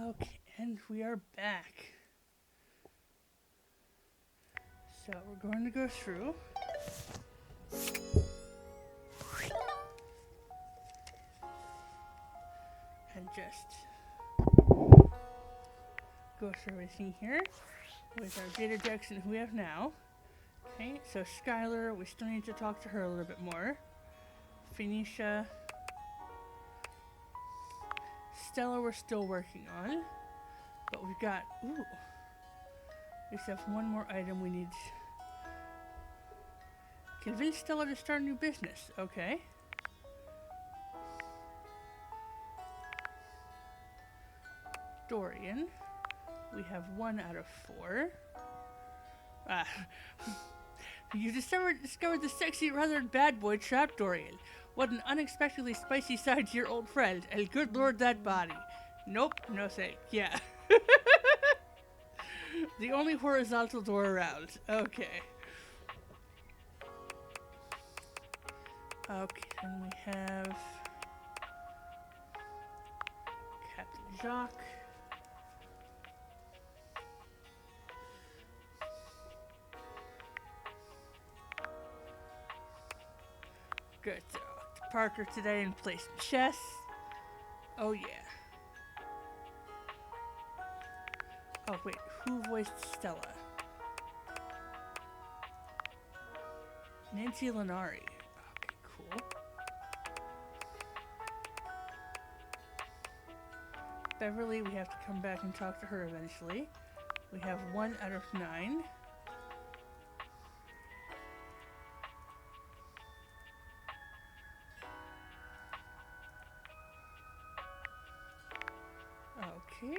Okay, and we are back. So we're going to go through. And just go through everything here with our data decks and who we have now. Okay, so Skylar, we still need to talk to her a little bit more. Phoenicia. Stella, we're still working on. But we've got, ooh, we just have one more item we need. Convince Stella to start a new business. Okay. Dorian. We have 1 out of 4. Ah. You discovered the sexy, rather bad boy Trap Dorian. What an unexpectedly spicy side to your old friend. And good lord, that body. Nope, no thanks. Yeah. The only horizontal door around. Okay. Okay, and we have Captain Jacques. Good. So, Parker today and play some chess. Oh yeah. Oh wait, who voiced Stella? Nancy Lenari. Okay, cool. Beverly, we have to come back and talk to her eventually. We have 1 out of 9. Okay.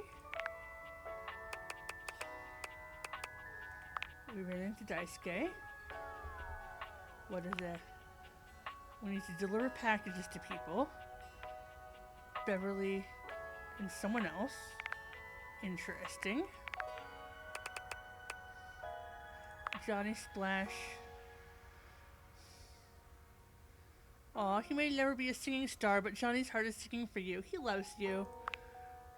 We ran into Daisuke. What is that? We need to deliver packages to people. Beverly and someone else. Interesting. Johnny Splash. Aw, he may never be a singing star, but Johnny's heart is singing for you. He loves you.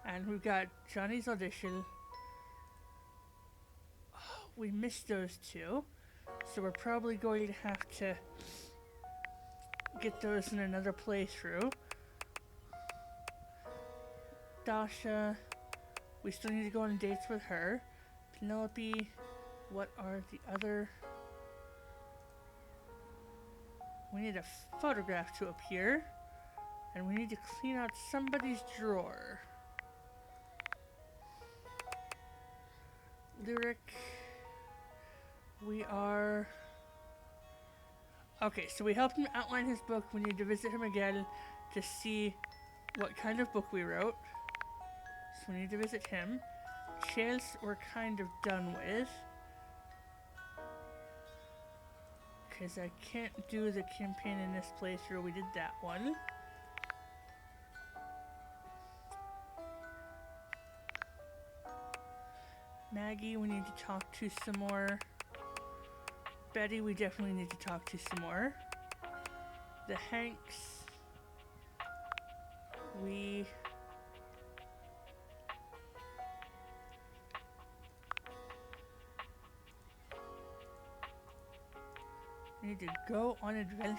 And we've got Johnny's audition. Oh, we missed those 2. So we're probably going to have to get those in another playthrough. Dasha. We still need to go on dates with her. Penelope. What are the other... We need a photograph to appear. And we need to clean out somebody's drawer. Lyric. We are... Okay, so we helped him outline his book. We need to visit him again to see what kind of book we wrote. So we need to visit him. Chance we're kind of done with. Because I can't do the campaign in this playthrough. We did that one. Maggie, we need to talk to some more. Betty, we definitely need to talk to some more. The Hanks. We... need to go on adventures.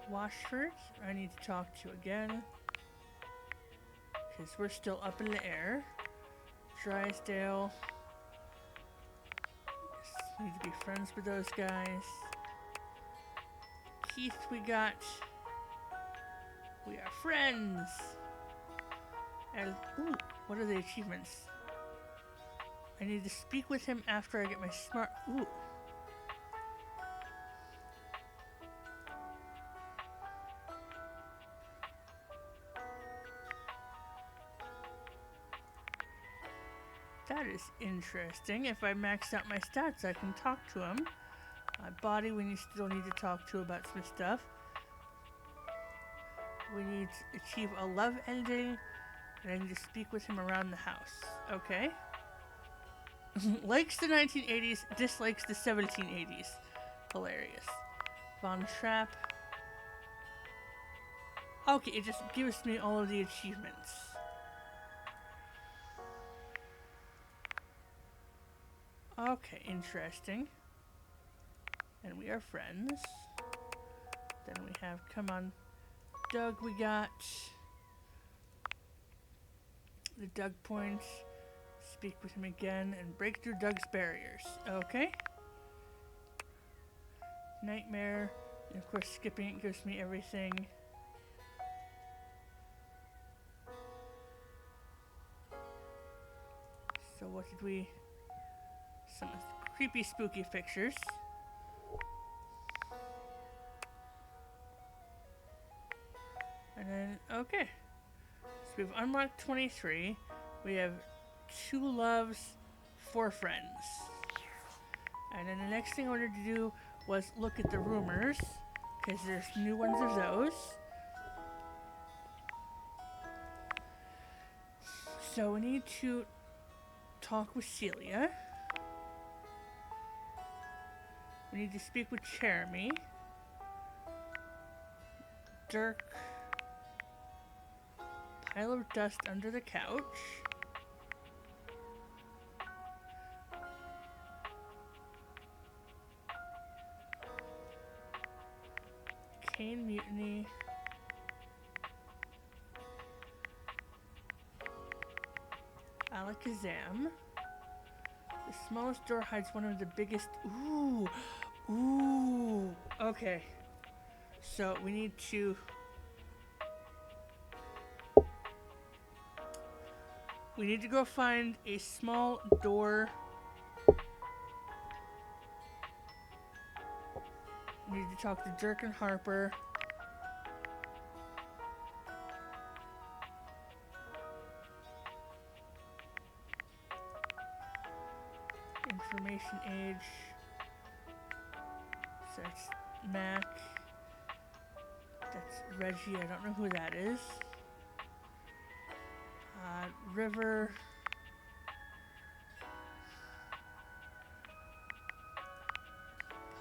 Washford, I need to talk to again. Because we're still up in the air. Drysdale. Need to be friends with those guys. Keith, we got. We are friends. And, ooh, what are the achievements? I need to speak with him after I get my smart. Ooh. That is interesting. If I max out my stats, I can talk to him. My body, we still need to talk to about some stuff. We need to achieve a love ending, and I need to speak with him around the house. Okay. Likes the 1980s, dislikes the 1780s. Hilarious. Von Trapp. Okay, it just gives me all of the achievements. Okay, interesting. And we are friends. Then we have, come on, Doug, we got the Doug points. Speak with him again and break through Doug's barriers. Okay. Nightmare. And of course, skipping it gives me everything. So what did we... Some creepy, spooky pictures. And then, okay. So we've unlocked 23. We have 2 loves, 4 friends. And then the next thing I wanted to do was look at the rumors, because there's new ones of those. So we need to talk with Celia. We need to speak with Jeremy. Dirk. Pile of dust under the couch. Kane Mutiny. Alakazam. The smallest door hides one of the biggest... Ooh! Ooh! Okay. So we need to... We need to go find a small door. We need to talk to Dirk and Harper. Information age. So that's Mac. That's Reggie. I don't know who that is. River.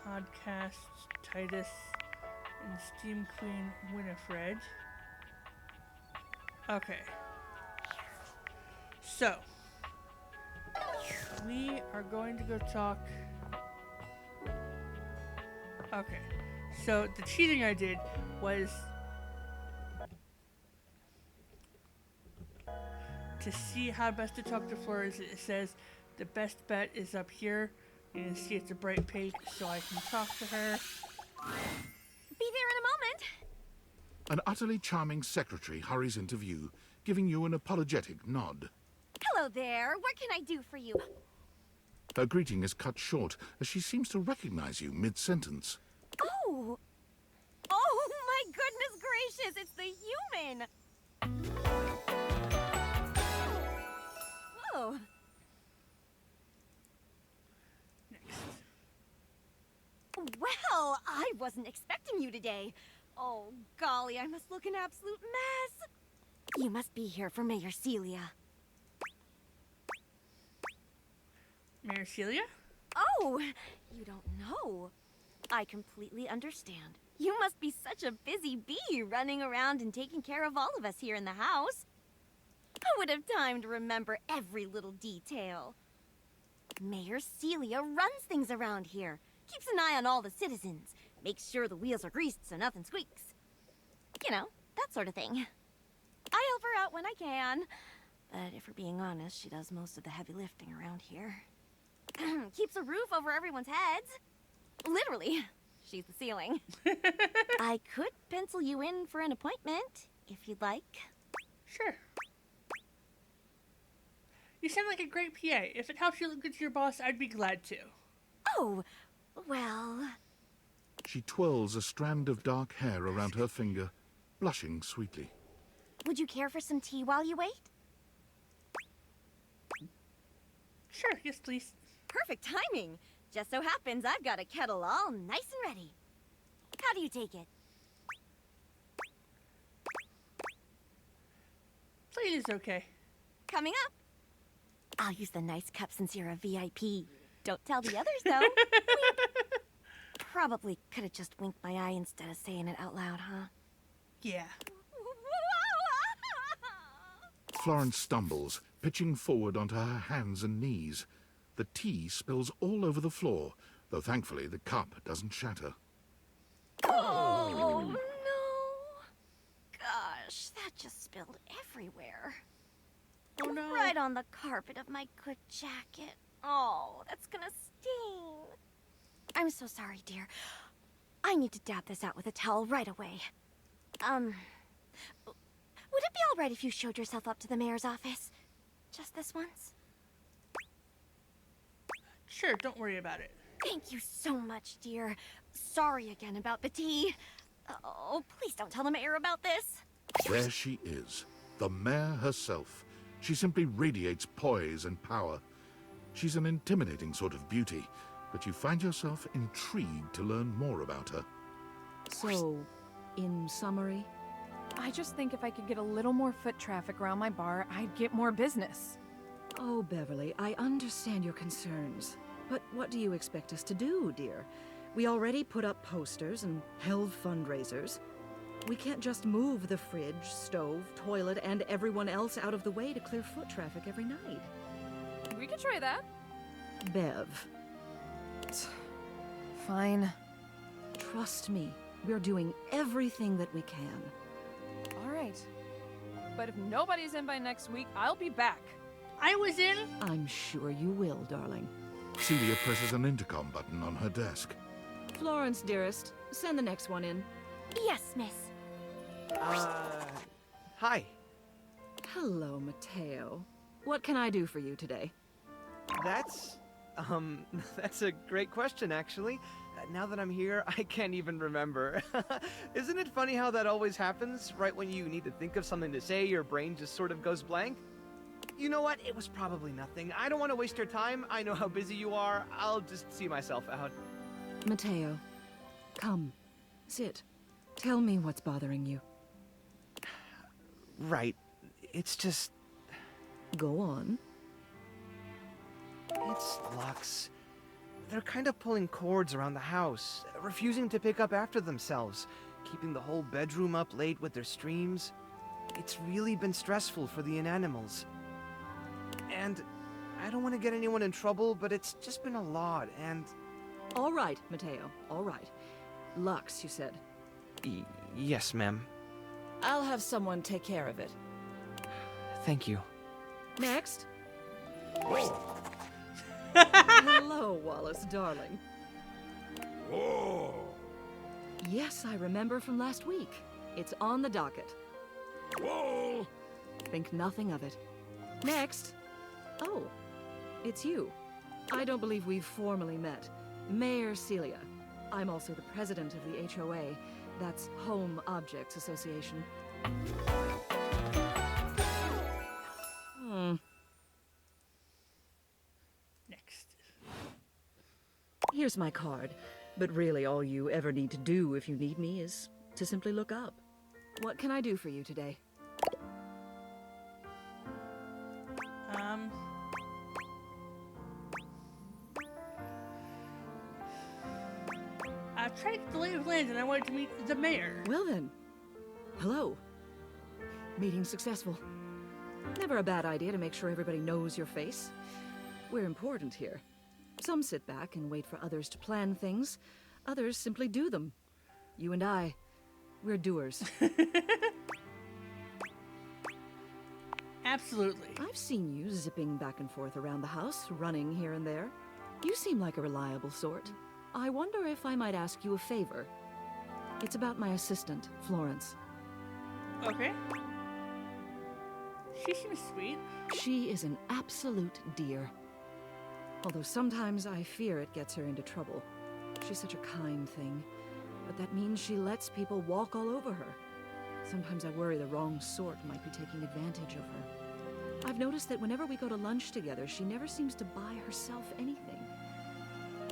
Podcast, Titus, and Steam Queen Winifred. Okay. So, we are going to go talk. Okay. So, the cheating I did was to see how best to talk to Flores. It says the best bet is up here. You can see it's a bright pink, so I can talk to her. Be there in a moment. An utterly charming secretary hurries into view, giving you an apologetic nod. Hello there. What can I do for you? Her greeting is cut short, as she seems to recognize you mid-sentence. Oh. Oh, my goodness gracious. It's the human. Whoa. Well, I wasn't expecting you today. Oh, golly, I must look an absolute mess. You must be here for Mayor Celia. Mayor Celia? Oh, you don't know. I completely understand. You must be such a busy bee running around and taking care of all of us here in the house. I would have time to remember every little detail. Mayor Celia runs things around here. Keeps an eye on all the citizens. Makes sure the wheels are greased so nothing squeaks. You know, that sort of thing. I help her out when I can. But if we're being honest, she does most of the heavy lifting around here. Keeps a roof over everyone's heads. Literally, she's the ceiling. I could pencil you in for an appointment, if you'd like. Sure. You sound like a great PA. If it helps you look good to your boss, I'd be glad to. Oh, well... She twirls a strand of dark hair around her finger, blushing sweetly. Would you care for some tea while you wait? Sure, yes please. Perfect timing. Just so happens I've got a kettle all nice and ready. How do you take it? Plate is okay. Coming up. I'll use the nice cup since you're a VIP. Don't tell the others, though. Probably could have just winked my eye instead of saying it out loud, huh? Yeah. Florence stumbles, pitching forward onto her hands and knees. The tea spills all over the floor, though thankfully the cup doesn't shatter. Oh, no. Gosh, that just spilled everywhere. Oh no. Right on the carpet of my good jacket. Oh, that's gonna sting. I'm so sorry, dear. I need to dab this out with a towel right away. Would it be all right if you showed yourself up to the mayor's office? Just this once? Sure, don't worry about it. Thank you so much, dear. Sorry again about the tea. Oh, please don't tell the mayor about this. There she is, the mayor herself. She simply radiates poise and power. She's an intimidating sort of beauty, but you find yourself intrigued to learn more about her. So, in summary, I just think if I could get a little more foot traffic around my bar, I'd get more business. oh, Beverly, I understand your concerns. But what do you expect us to do, dear? We already put up posters and held fundraisers. We can't just move the fridge, stove, toilet, and everyone else out of the way to clear foot traffic every night. We could try that. Bev, Fine. trust me, we're doing everything that we can. All right. But if nobody's in by next week, I'll be back. I was in. I'm sure you will, darling. Celia presses an intercom button on her desk. Florence, dearest, send the next one in. Yes, miss. Hi. Hello, Mateo. What can I do for you today? That's, that's a great question, actually. Now that I'm here, I can't even remember. Isn't it funny how that always happens? Right when you need to think of something to say, your brain just sort of goes blank? You know what? It was probably nothing. I don't want to waste your time. I know how busy you are. I'll just see myself out. Mateo, come, sit. Tell me what's bothering you. Right. It's just... Go on. It's Lux. They're kind of pulling cords around the house, refusing to pick up after themselves, keeping the whole bedroom up late with their streams. It's really been stressful for the inanimals. And I don't want to get anyone in trouble, but it's just been a lot, and... All right, Mateo, all right. Lux, you said. Yes, ma'am. I'll have someone take care of it. Thank you. Next. Hello, Wallace, darling. Whoa! Yes, I remember from last week. It's on the docket. Whoa! Think nothing of it. Next. Oh, it's you. I don't believe we've formally met. Mayor Celia. I'm also the president of the HOA. That's Home Objects Association. Next. Here's my card. But really, all you ever need to do if you need me is to simply look up. What can I do for you today? I tried the lay of land and I wanted to meet the mayor. Well then, hello. Meeting successful. Never a bad idea to make sure everybody knows your face. We're important here. Some sit back and wait for others to plan things. Others simply do them. You and I, we're doers. Absolutely. I've seen you zipping back and forth around the house, running here and there. You seem like a reliable sort. I wonder if I might ask you a favor. It's about my assistant, Florence. Okay. She seems sweet. She is an absolute dear. Although sometimes I fear it gets her into trouble. She's such a kind thing, but that means she lets people walk all over her. Sometimes I worry the wrong sort might be taking advantage of her. I've noticed that whenever we go to lunch together, she never seems to buy herself anything.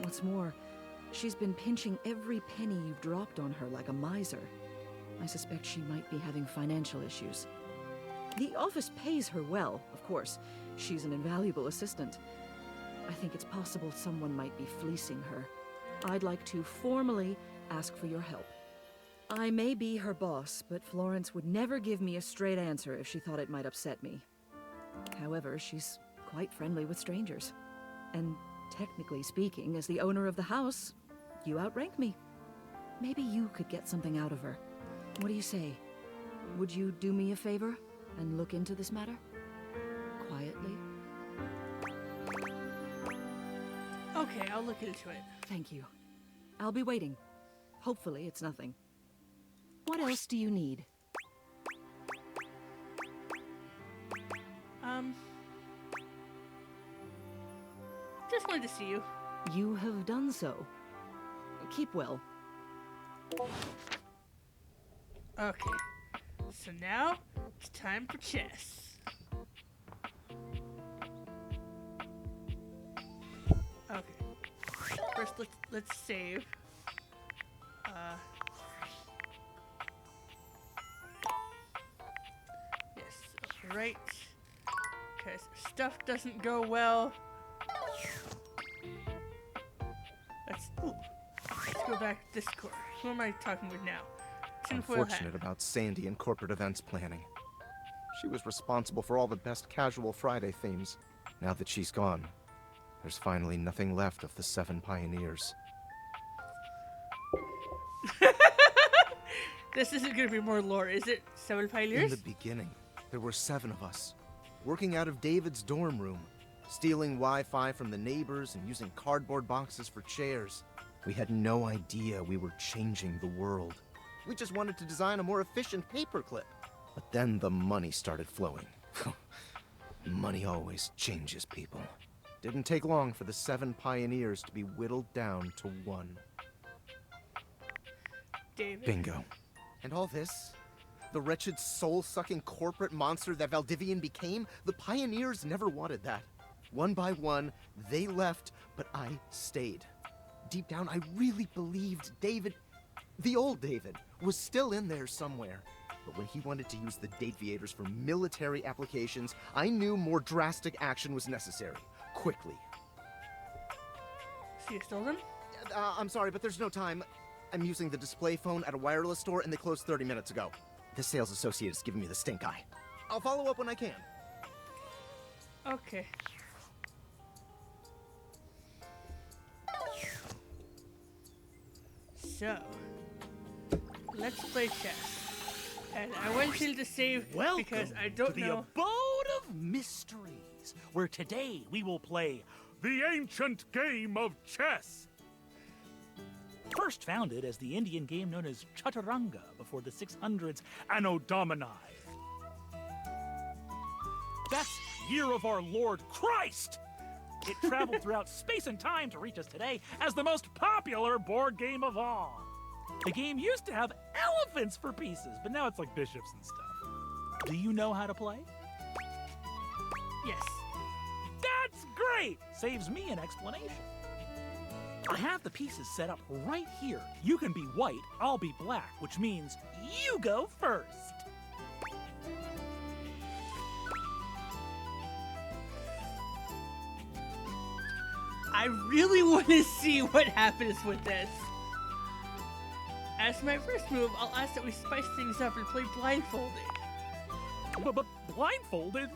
What's more, she's been pinching every penny you've dropped on her like a miser. I suspect she might be having financial issues. The office pays her well, of course. She's an invaluable assistant. I think it's possible someone might be fleecing her. I'd like to formally ask for your help. I may be her boss, but Florence would never give me a straight answer if she thought it might upset me. However, she's quite friendly with strangers. And technically speaking, as the owner of the house, you outrank me. Maybe you could get something out of her. What do you say? Would you do me a favor and look into this matter? Quietly? Okay, I'll look into it. Thank you. I'll be waiting. Hopefully it's nothing. What else do you need? Just wanted to see you. You have done so. Keep well. Okay, so now it's time for chess. Okay, first let's save. Yes, okay, right. Because stuff doesn't go well. Let's go back to Discord. Who am I talking with now? Tinfoil Hat. Unfortunate about Sandy and corporate events planning. She was responsible for all the best casual Friday themes. Now that she's gone, there's finally nothing left of the 7 pioneers. This isn't gonna be more lore, is it? 7 pioneers? In the beginning, there were 7 of us, working out of David's dorm room, stealing Wi-Fi from the neighbors and using cardboard boxes for chairs. We had no idea we were changing the world. We just wanted to design a more efficient paperclip. But then the money started flowing. Money always changes people. Didn't take long for the 7 pioneers to be whittled down to 1. David. Bingo. And all this? The wretched soul-sucking corporate monster that Valdivian became? The pioneers never wanted that. One by one, they left, but I stayed. Deep down, I really believed David, the old David, was still in there somewhere. But when he wanted to use the Dateviators for military applications, I knew more drastic action was necessary. Quickly. So you stole them? I'm sorry, but there's no time. I'm using the display phone at a wireless store and they closed 30 minutes ago. The sales associate is giving me the stink eye. I'll follow up when I can. Okay. So, let's play chess. And I went till to save because I don't to the know. Abode of Mysteries, where today we will play the ancient game of chess. First founded as the Indian game known as Chaturanga before the 600s Anno Domini. That's year of our Lord Christ! It traveled throughout space and time to reach us today as the most popular board game of all. The game used to have elephants for pieces, but now it's like bishops and stuff. Do you know how to play? Yes. That's great! Saves me an explanation. I have the pieces set up right here. You can be white, I'll be black, which means you go first. I really want to see what happens with this. As my first move, I'll ask that we spice things up and play blindfolded. But blindfolded?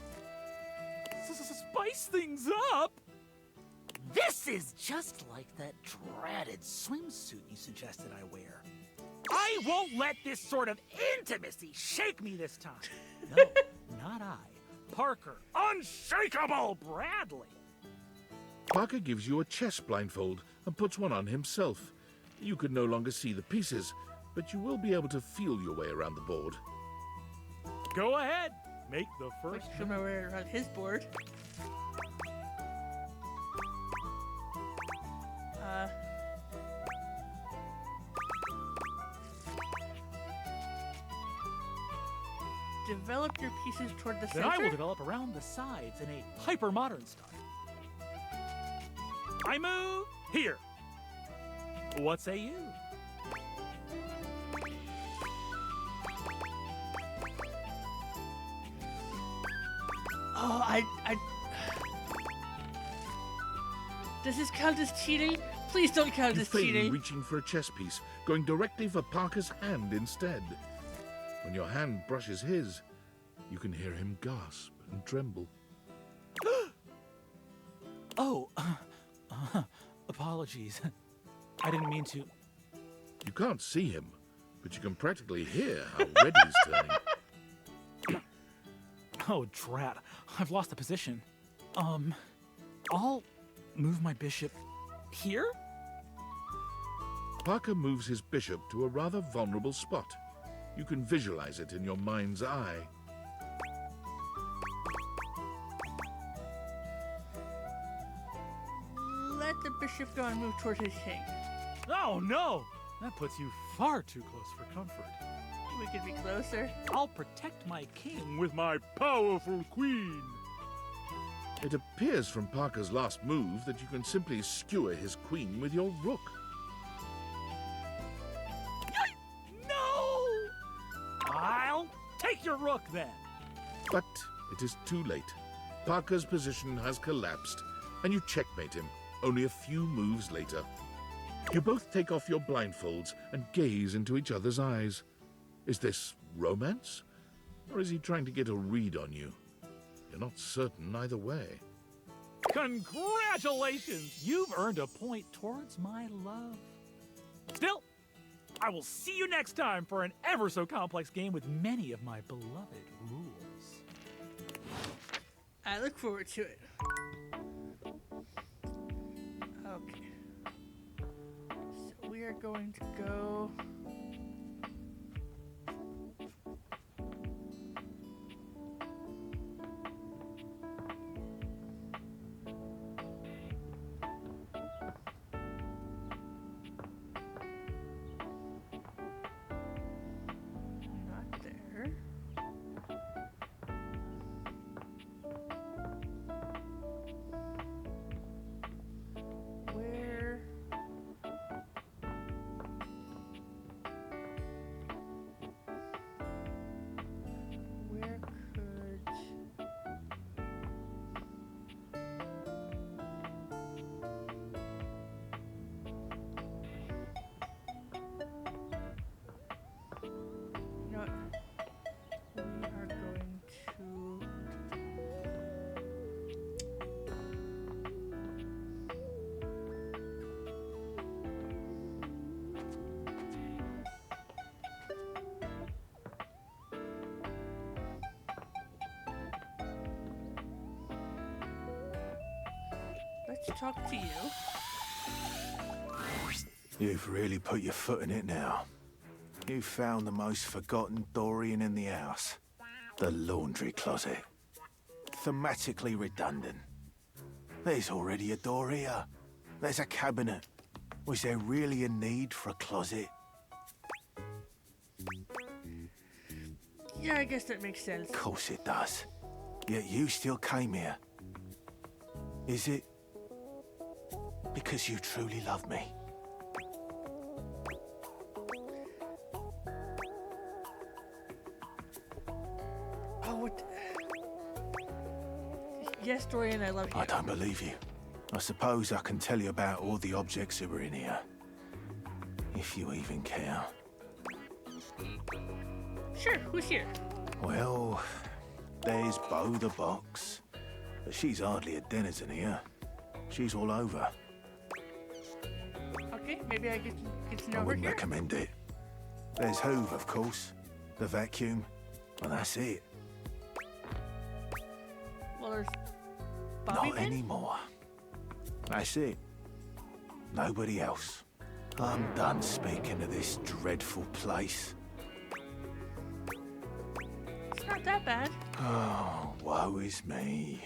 Spice things up? This is just like that dreaded swimsuit you suggested I wear. I won't let this sort of intimacy shake me this time. No, not I. Parker, Unshakable Bradley. Parker gives you a chess blindfold and puts one on himself. You can no longer see the pieces, but you will be able to feel your way around the board. Go ahead, make the first. Show my way around his board. Develop your pieces toward the Then center. I will develop around the sides in a hyper-modern style. I move here. What say you? Oh, I... Does this count as cheating? Please don't count You as fail in cheating. reaching for a chess piece, going directly for Parker's hand instead. When your hand brushes his, you can hear him gasp and tremble. apologies. I didn't mean to. You can't see him, but you can practically hear how red he's turning. Oh, drat. I've lost the position. I'll move my bishop here? Parker moves his bishop to a rather vulnerable spot. You can visualize it in your mind's eye. Let the bishop go and move toward his king. Oh, no! That puts you far too close for comfort. We could be closer. I'll protect my king with my powerful queen. It appears from Parker's last move that you can simply skewer his queen with your rook. No! I'll take your rook then. But it is too late. Parker's position has collapsed, and you checkmate him only a few moves later. You both take off your blindfolds and gaze into each other's eyes. Is this romance? Or is he trying to get a read on you? You're not certain either way. Congratulations! You've earned a point towards my love. Still, I will see you next time for an ever so complex game with many of my beloved rules. I look forward to it. Okay. So we are going to go... Not there. Where? Where could... You know what? We are going to... Let's talk to you. You've really put your foot in it now. You've found the most forgotten Dorian in the house. The laundry closet. Thematically redundant. There's already a door here. There's a cabinet. Was there really a need for a closet? Yeah, I guess that makes sense. Of course it does. Yet you still came here. Is it because you truly love me? Oh, what? Yes, Dorian, I love you. I don't believe you. I suppose I can tell you about all the objects that were in here. If you even care. Sure, who's here? Well, there's Bo the Box. But she's hardly a denizen here. She's all over. Okay, maybe I get to know I her wouldn't here. recommend it. There's Hoove, of course. The vacuum. Well, that's it. Well, there's Bobby Not Pin? anymore. That's it. Nobody else. I'm done speaking of this dreadful place. It's not that bad. Oh, woe is me.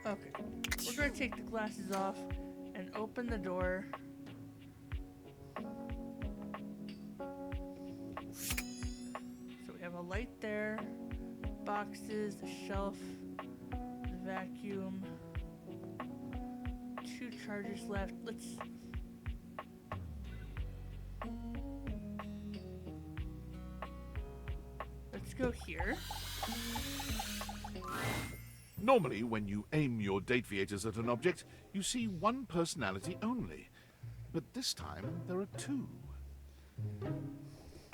Okay, we're gonna take the glasses off and open the door. So we have a light there, boxes, the shelf, the vacuum, 2 chargers left. Let's go here. Normally, when you aim your date viators at an object, you see one personality only. But this time, there are 2.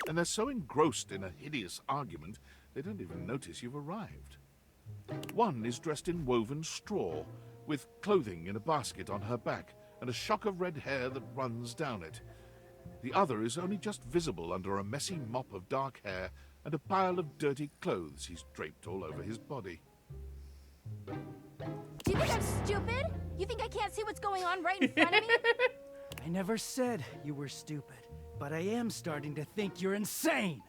And they're so engrossed in a hideous argument, they don't even notice you've arrived. One is dressed in woven straw, with clothing in a basket on her back and a shock of red hair that runs down it. The other is only just visible under a messy mop of dark hair and a pile of dirty clothes he's draped all over his body. Do you think I'm stupid? You think I can't see what's going on right in front of me? I never said you were stupid, but I am starting to think you're insane.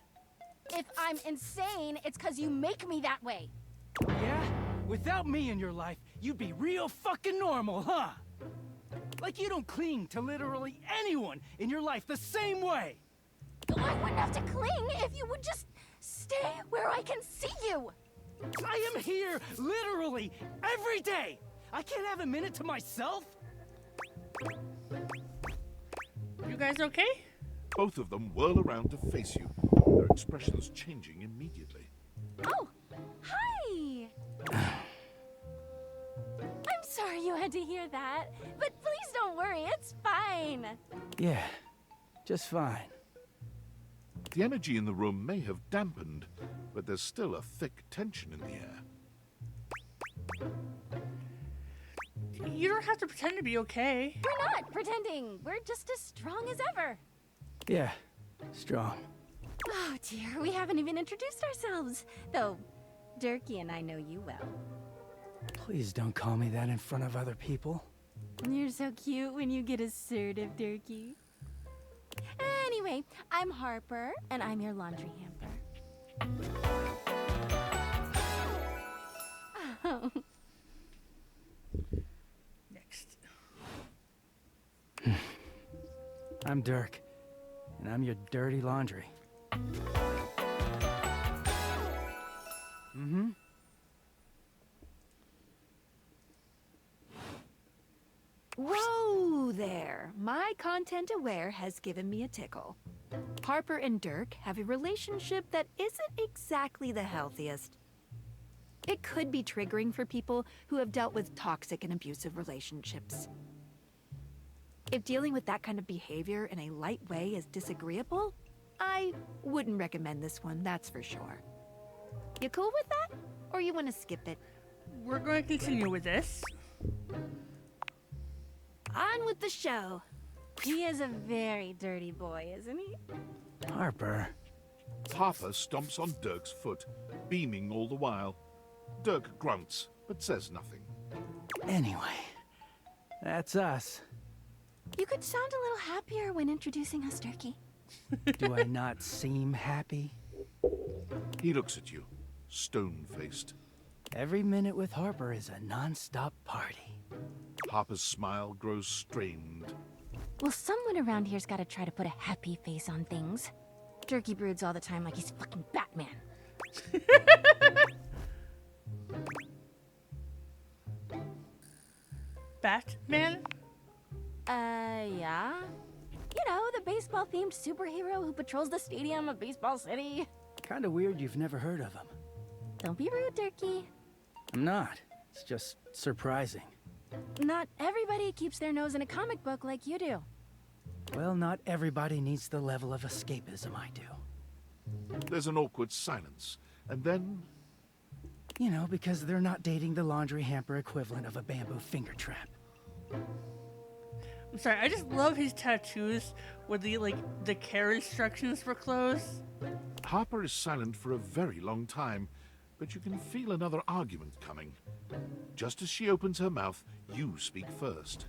If I'm insane, it's because you make me that way. Yeah? Without me in your life, you'd be real fucking normal, huh? Like you don't cling to literally anyone in your life the same way. I wouldn't have to cling if you would just stay where I can see you. I am here literally every day. I can't have a minute to myself. You guys okay? Both of them whirl around to face you, their expressions changing immediately. Oh, hi. I'm sorry you had to hear that, but please don't worry, it's fine. Yeah, just fine. The energy in the room may have dampened, but there's still a thick tension in the air. You don't have to pretend to be okay. We're not pretending. We're just as strong as ever. Yeah, strong. Oh dear, we haven't even introduced ourselves. Though, Durkee and I know you well. Please don't call me that in front of other people. You're so cute when you get assertive, Durkee. Anyway, I'm Harper, and I'm your laundry hamper. Oh. Next. I'm Dirk, and I'm your dirty laundry. Mm-hmm. Whoa there! My content aware has given me a tickle. Harper and Dirk have a relationship that isn't exactly the healthiest. It could be triggering for people who have dealt with toxic and abusive relationships. If dealing with that kind of behavior in a light way is disagreeable, I wouldn't recommend this one, that's for sure. You cool with that? Or you want to skip it? We're going to continue with this. On with the show. He is a very dirty boy, isn't he? Harper. Harper stomps on Dirk's foot, beaming all the while. Dirk grunts, but says nothing. Anyway, that's us. You could sound a little happier when introducing us, Durkee. Do I not seem happy? He looks at you, stone-faced. Every minute with Harper is a non-stop party. Harper's smile grows strained. Well, someone around here's got to try to put a happy face on things. Durkee broods all the time like he's fucking Batman. Batman? Yeah? You know, the baseball-themed superhero who patrols the stadium of Baseball City. Kinda weird you've never heard of him. Don't be rude, Durkee. I'm not. It's just surprising. Not everybody keeps their nose in a comic book like you do. Well, not everybody needs the level of escapism I do. There's an awkward silence, and then... You know, because they're not dating the laundry hamper equivalent of a bamboo finger trap. I'm sorry, I just love his tattoos with the care instructions for clothes. Harper is silent for a very long time, but you can feel another argument coming. Just as she opens her mouth, you speak first.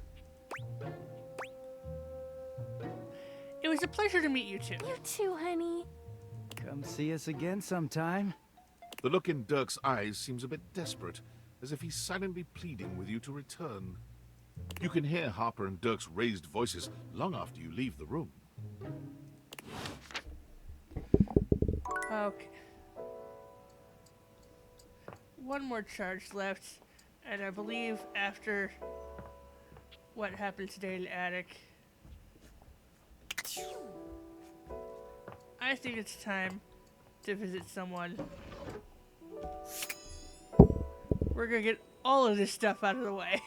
It was a pleasure to meet you two. You too, honey. Come see us again sometime. The look in Dirk's eyes seems a bit desperate, as if he's silently pleading with you to return. You can hear Harper and Dirk's raised voices long after you leave the room. Okay. One more charge left, and I believe after what happened today in the attic, I think it's time to visit someone. We're gonna get all of this stuff out of the way.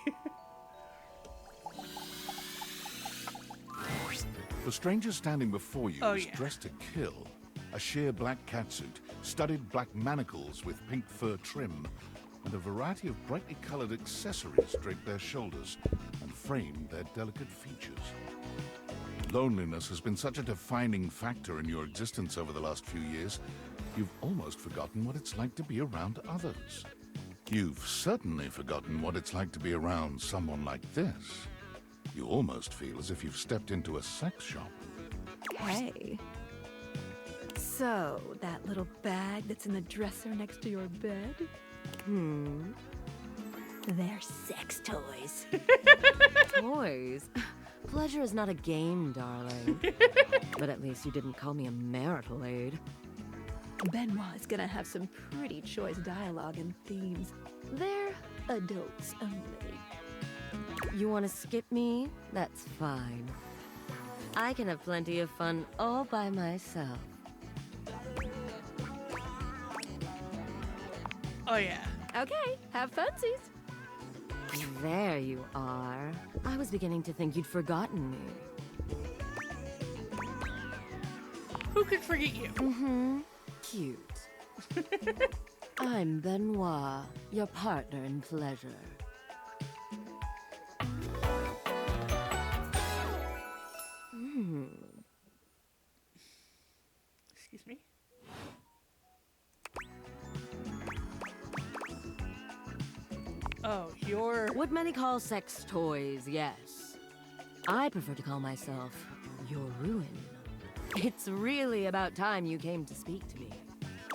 The stranger standing before you is yeah. dressed to kill. A sheer black catsuit, studded black manacles with pink fur trim, and a variety of brightly colored accessories drape their shoulders and frame their delicate features. Loneliness has been such a defining factor in your existence over the last few years, you've almost forgotten what it's like to be around others. You've certainly forgotten what it's like to be around someone like this. You almost feel as if you've stepped into a sex shop. Hey. So, that little bag that's in the dresser next to your bed? They're sex toys. Toys? Pleasure is not a game, darling. But at least you didn't call me a marital aid. Benoit is gonna have some pretty choice dialogue and themes. They're adults only. You want to skip me? That's fine. I can have plenty of fun all by myself. Oh yeah. Okay, have funsies. There you are. I was beginning to think you'd forgotten me. Who could forget you? Cute. I'm Benoit, your partner in pleasure. Excuse me? Oh, you're... What many call sex toys, yes. I prefer to call myself your ruin. It's really about time you came to speak to me.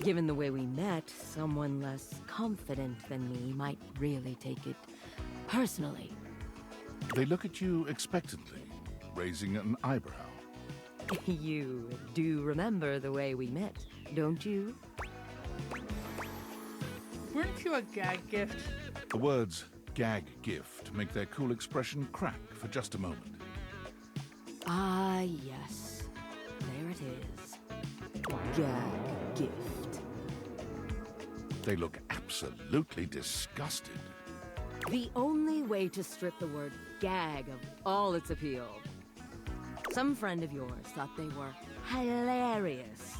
Given the way we met, someone less confident than me might really take it personally. They look at you expectantly, raising an eyebrow. You do remember the way we met, don't you? Weren't you a gag gift? The words gag gift make their cool expression crack for just a moment. Ah, yes. There it is. Gag gift. They look absolutely disgusted. The only way to strip the word gag of all its appeal. Some friend of yours thought they were hilarious.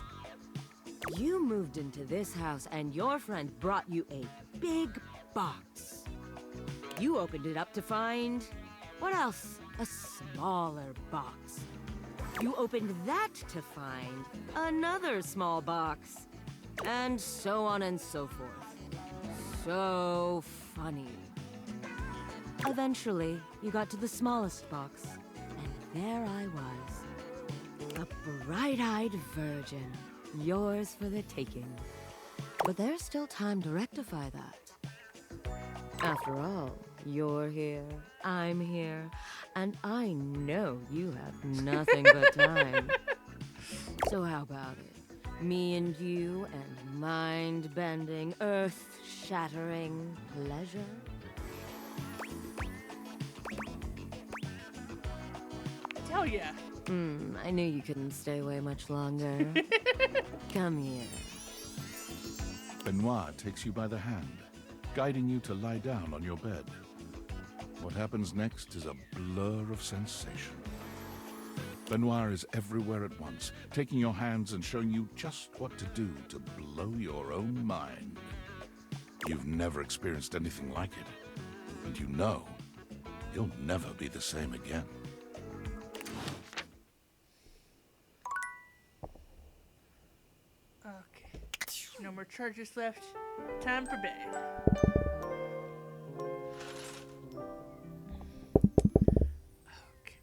You moved into this house and your friend brought you a big box. You opened it up to find... what else? A smaller box. You opened that to find another small box. And so on and so forth. So funny. Eventually, you got to the smallest box. And there I was. A bright-eyed virgin. Yours for the taking. But there's still time to rectify that. After all, you're here, I'm here, and I know you have nothing but time. So how about it? Me and you and mind-bending, earth-shattering pleasure? Hell yeah. I knew you couldn't stay away much longer. Come here. Benoit takes you by the hand, guiding you to lie down on your bed. What happens next is a blur of sensation. Benoit is everywhere at once, taking your hands and showing you just what to do to blow your own mind. You've never experienced anything like it, and you know you'll never be the same again. Okay. No more charges left. Time for bed. Okay.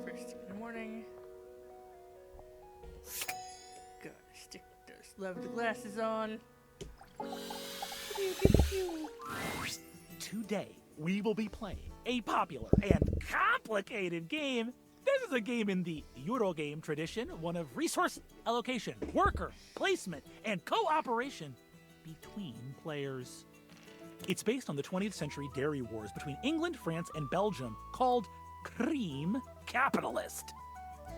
First thing in the morning. Gotta stick those lovely glasses on. Today, we will be playing a popular and complicated game. This is a game in the Eurogame tradition, one of resource allocation, worker placement, and cooperation between players. It's based on the 20th century dairy wars between England, France, and Belgium, called Cream Capitalist.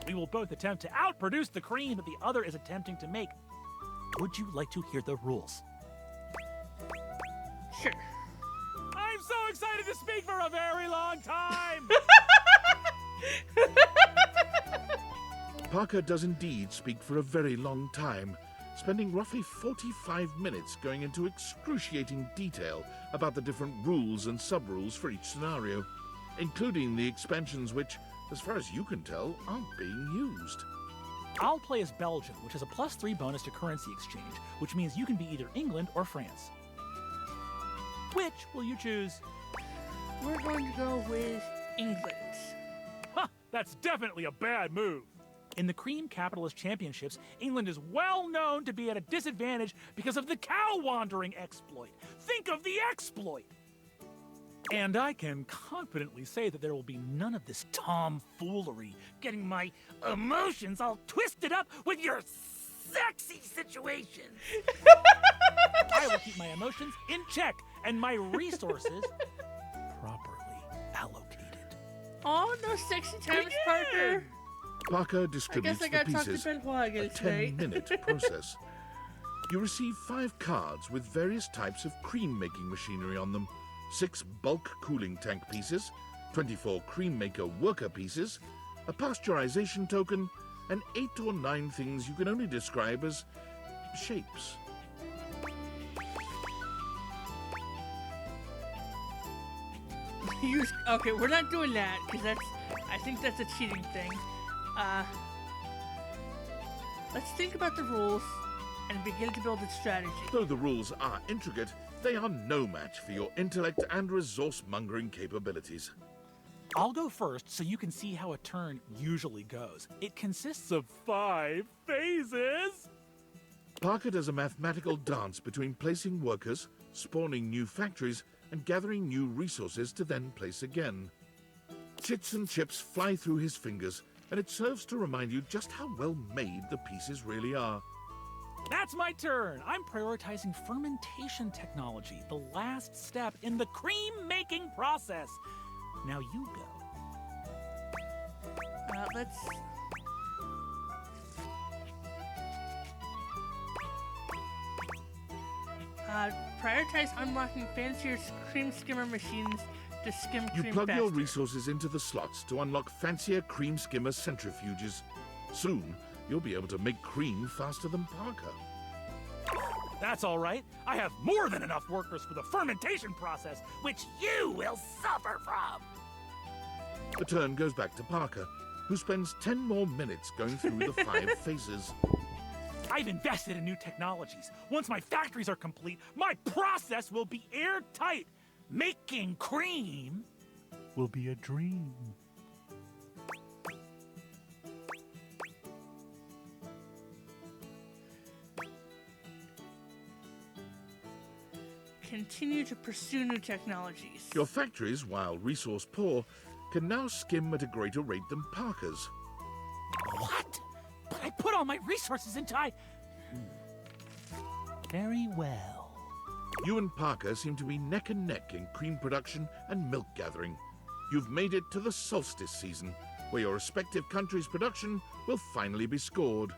We will both attempt to outproduce the cream that the other is attempting to make. Would you like to hear the rules? Sure. I'm so excited to speak for a very long time! Parker does indeed speak for a very long time, spending roughly 45 minutes going into excruciating detail about the different rules and sub-rules for each scenario, including the expansions which, as far as you can tell, aren't being used. I'll play as Belgium, which has a +3 bonus to currency exchange, which means you can be either England or France. Which will you choose? We're going to go with England. Ha! That's definitely a bad move. In the Cream Capitalist Championships, England is well known to be at a disadvantage because of the cow wandering exploit. Think of the exploit! And I can confidently say that there will be none of this tomfoolery, getting my emotions all twisted up with your sexy situations. I will keep my emotions in check and my resources properly allocated. Oh, no sexy times, Parker. Parker distributes I the gotta talk to pieces, Benoit a again today. 10-minute process. You receive 5 cards with various types of cream-making machinery on them, 6 bulk cooling tank pieces, 24 cream maker worker pieces, a pasteurization token, and 8 or 9 things you can only describe as shapes. Okay, we're not doing that, because I think that's a cheating thing. Let's think about the rules and begin to build a strategy. Though the rules are intricate, they are no match for your intellect and resource-mongering capabilities. I'll go first so you can see how a turn usually goes. It consists of 5 phases. Parker does a mathematical dance between placing workers, spawning new factories, and gathering new resources to then place again. Chits and chips fly through his fingers, and it serves to remind you just how well made the pieces really are. That's my turn. I'm prioritizing fermentation technology, the last step in the cream-making process. Now you go. Let's... prioritize unlocking fancier cream skimmer machines to skim cream You plug faster. your resources into the slots to unlock fancier cream skimmer centrifuges. Soon, you'll be able to make cream faster than Parker. That's all right. I have more than enough workers for the fermentation process, which you will suffer from. The turn goes back to Parker, who spends 10 more minutes going through the 5 phases. I've invested in new technologies. Once my factories are complete, my process will be airtight. Making cream will be a dream. Continue to pursue new technologies. Your factories, while resource poor, can now skim at a greater rate than Parker's. What? But I put all my resources into Very well. You and Parker seem to be neck and neck in cream production and milk gathering. You've made it to the solstice season, where your respective countries' production will finally be scored.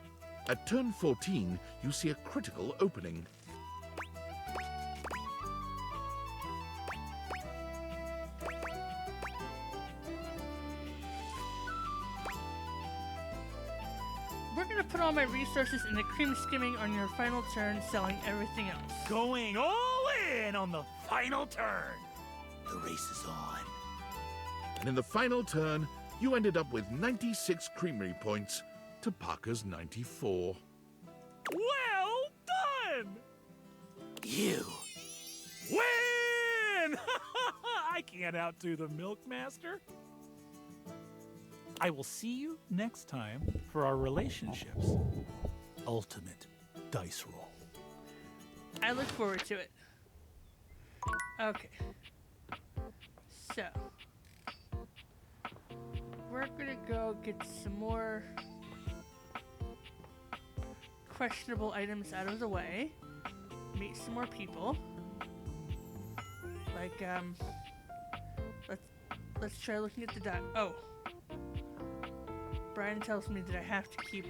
At turn 14, you see a critical opening. We're gonna put all my resources into cream skimming on your final turn, selling everything else. Going all in on the final turn. The race is on. And in the final turn, you ended up with 96 creamery points to Parker's 94. Well done! You win! I can't outdo the Milkmaster. I will see you next time for our relationships. Ultimate dice roll. I look forward to it. Okay. So. We're gonna go get some more questionable items out of the way. Meet some more people. Like, let's try looking at the dot. Oh. Brian tells me that I have to keep...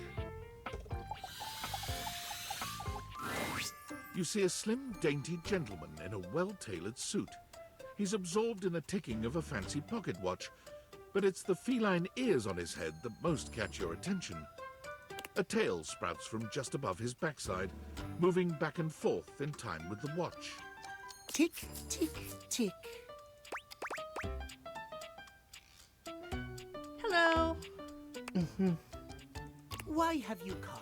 You see a slim, dainty gentleman in a well-tailored suit. He's absorbed in the ticking of a fancy pocket watch, but it's the feline ears on his head that most catch your attention. A tail sprouts from just above his backside, moving back and forth in time with the watch. Tick, tick, tick. Hello. Why have you come?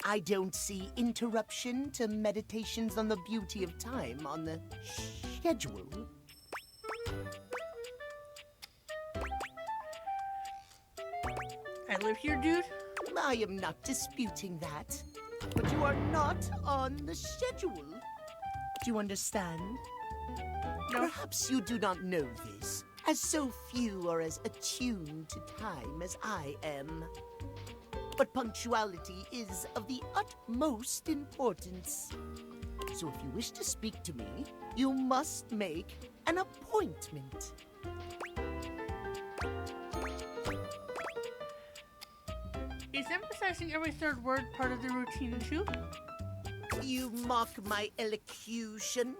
I don't see interruption to meditations on the beauty of time on the schedule. I live here, dude. I am not disputing that. But you are not on the schedule. Do you understand? No. Perhaps you do not know this, as so few are as attuned to time as I am. But punctuality is of the utmost importance. So if you wish to speak to me, you must make an appointment. Is emphasizing every third word part of the routine too? You mock my elocution.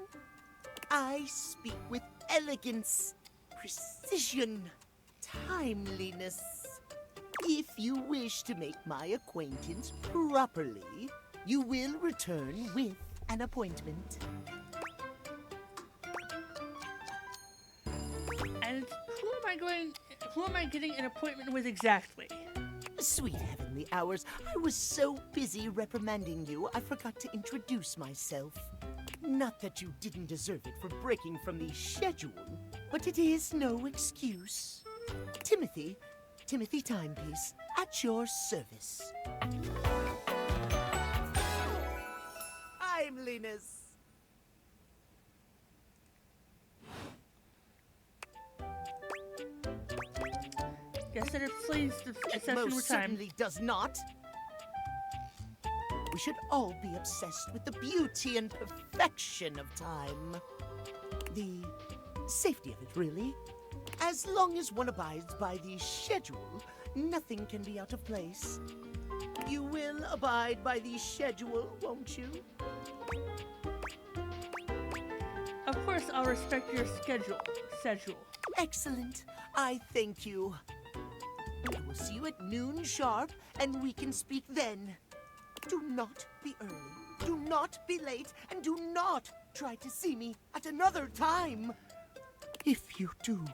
I speak with elegance, precision, timeliness. If you wish to make my acquaintance properly, you will return with an appointment. And who am I getting an appointment with exactly? Sweet heavenly hours, I was so busy reprimanding you, I forgot to introduce myself. Not that you didn't deserve it for breaking from the schedule, but it is no excuse. Timothy Timepiece, at your service. Timeliness. Guess that explains the It obsession most with time. certainly does not. We should all be obsessed with the beauty and perfection of time. The safety of it, really. As long as one abides by the schedule, nothing can be out of place. You will abide by the schedule, won't you? Of course, I'll respect your schedule. Excellent. I thank you. I will see you at noon sharp, and we can speak then. Do not be early, do not be late, and do not try to see me at another time. If you do,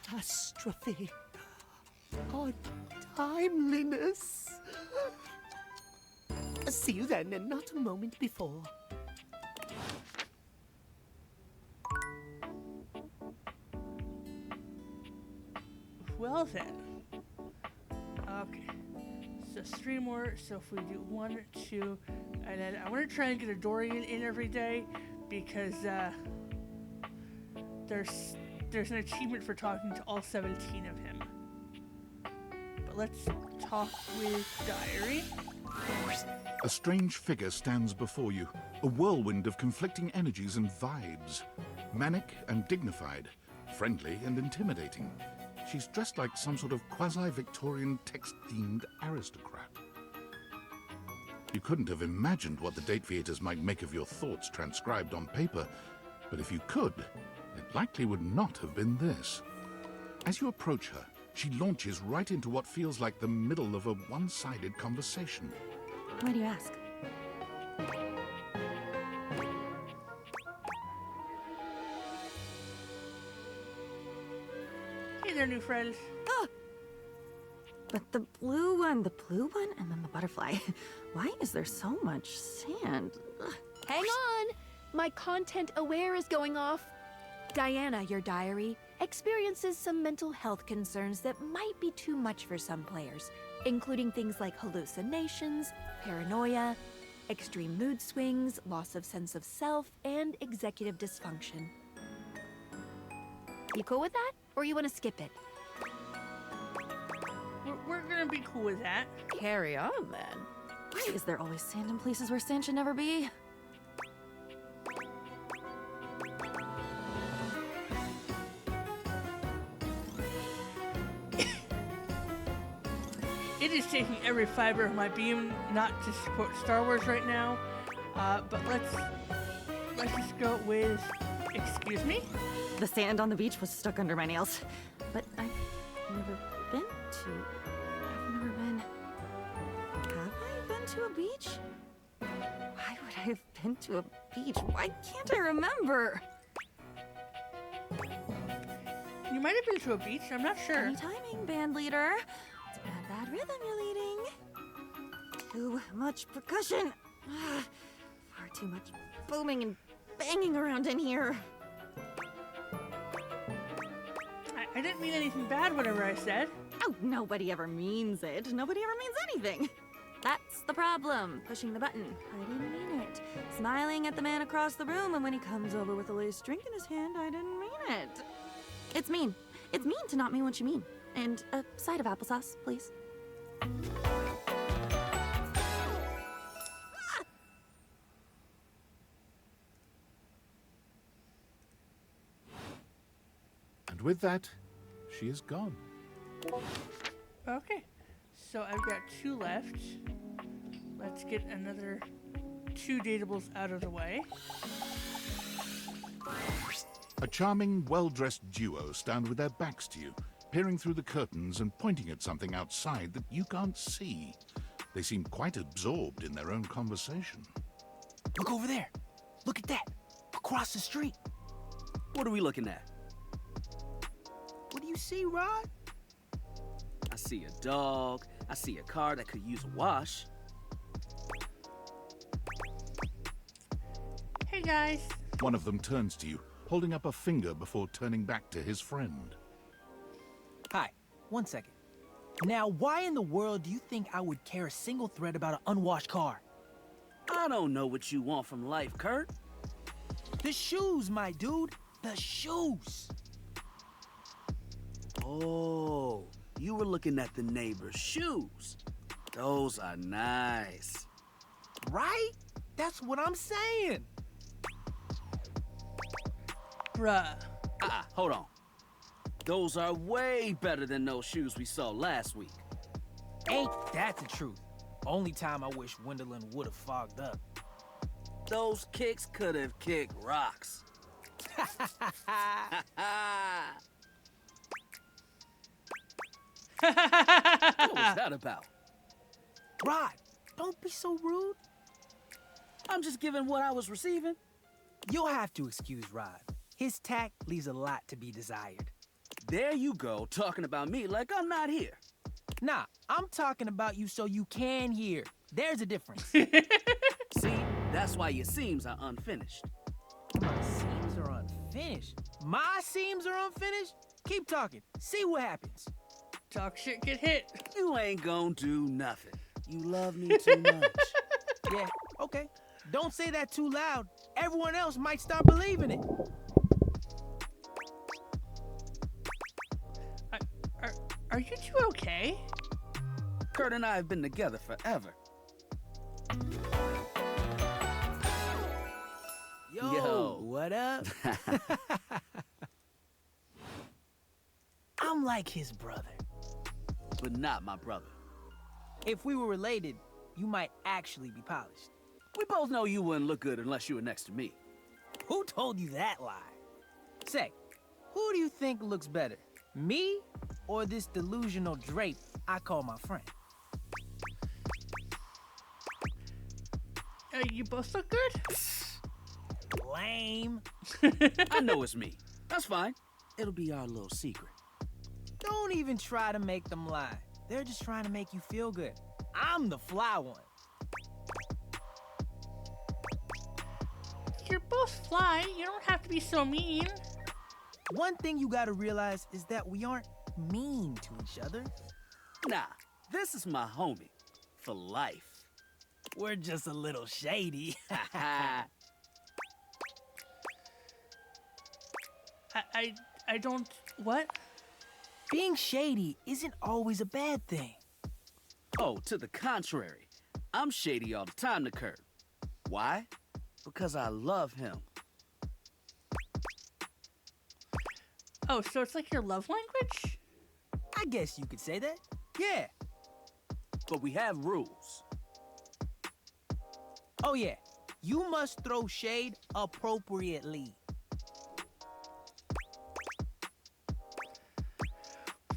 catastrophe on timeliness. See you then, and not a moment before. Well then. Okay. So 3 more. So if we do 1, 2, and then I want to try and get a Dorian in every day because there's an achievement for talking to all 17 of him. But let's talk with Diary. A strange figure stands before you, a whirlwind of conflicting energies and vibes. Manic and dignified, friendly and intimidating. She's dressed like some sort of quasi-Victorian text-themed aristocrat. You couldn't have imagined what the Dateviators might make of your thoughts transcribed on paper, but if you could, it likely would not have been this. As you approach her, she launches right into what feels like the middle of a one-sided conversation. Why do you ask? Hey there, new friend. But the blue one, and then the butterfly. Why is there so much sand? Ugh. Hang on! My content aware is going off. Diana, your diary, experiences some mental health concerns that might be too much for some players, including things like hallucinations, paranoia, extreme mood swings, loss of sense of self, and executive dysfunction. You cool with that? Or you want to skip it? We're gonna be cool with that. Carry on, then. Why is there always sand in places where sand should never be? It is taking every fiber of my being not to support Star Wars right now, but let's just go with, excuse me? The sand on the beach was stuck under my nails, but I've never been to to. I've never been. Have I been to a beach? Why would I have been to a beach? Why can't I remember? You might have been to a beach, I'm not sure. Funny timing, band leader. It's a bad rhythm you're leading. Too much percussion. Far too much booming and banging around in here. I didn't mean anything bad, whatever I said. Oh, nobody ever means it. Nobody ever means anything. That's the problem. Pushing the button. I didn't mean it. Smiling at the man across the room, and when he comes over with a lace drink in his hand, I didn't mean it. It's mean. It's mean to not mean what you mean. And a side of applesauce, please. And with that, she is gone. Okay, so I've got 2 left. Let's get another 2 dateables out of the way. A charming, well-dressed duo stand with their backs to you, peering through the curtains and pointing at something outside that you can't see. They seem quite absorbed in their own conversation. Look over there. Look at that. Across the street. What are we looking at? What do you see, Rod? I see a dog. I see a car that could use a wash. Hey guys. One of them turns to you, holding up a finger before turning back to his friend. Hi, 1 second. Now, why in the world do you think I would care a single thread about an unwashed car? I don't know what you want from life, Kurt. The shoes, my dude. The shoes. Oh, you were looking at the neighbor's shoes. Those are nice. Right? That's what I'm saying. Bruh. Hold on. Those are way better than those shoes we saw last week. Ain't that the truth? Only time I wish Wendelin would have fogged up. Those kicks could have kicked rocks. What was that about? Rod, don't be so rude. I'm just giving what I was receiving. You'll have to excuse Rod. His tact leaves a lot to be desired. There you go, talking about me like I'm not here. Nah, I'm talking about you so you can hear. There's a difference. See, that's why your seams are unfinished. My seams are unfinished? My seams are unfinished? Keep talking. See what happens. Talk shit, get hit. You ain't gonna do nothing. You love me too much. Yeah, okay. Don't say that too loud. Everyone else might start believing it. Are you two okay? Kurt and I have been together forever. Yo, what up? I'm like his brother. But not my brother. If we were related, you might actually be polished. We both know you wouldn't look good unless you were next to me. Who told you that lie? Say, who do you think looks better? Me or this delusional drape I call my friend? You both look good? Lame. I know it's me. That's fine. It'll be our little secret. Don't even try to make them lie. They're just trying to make you feel good. I'm the fly one. You're both fly. You don't have to be so mean. One thing you gotta realize is that we aren't mean to each other. Nah, this is my homie. For life. We're just a little shady. I don't... What? Being shady isn't always a bad thing. Oh, to the contrary. I'm shady all the time to Kurt. Why? Because I love him. Oh, so it's like your love language? I guess you could say that. Yeah. But we have rules. Oh yeah, you must throw shade appropriately.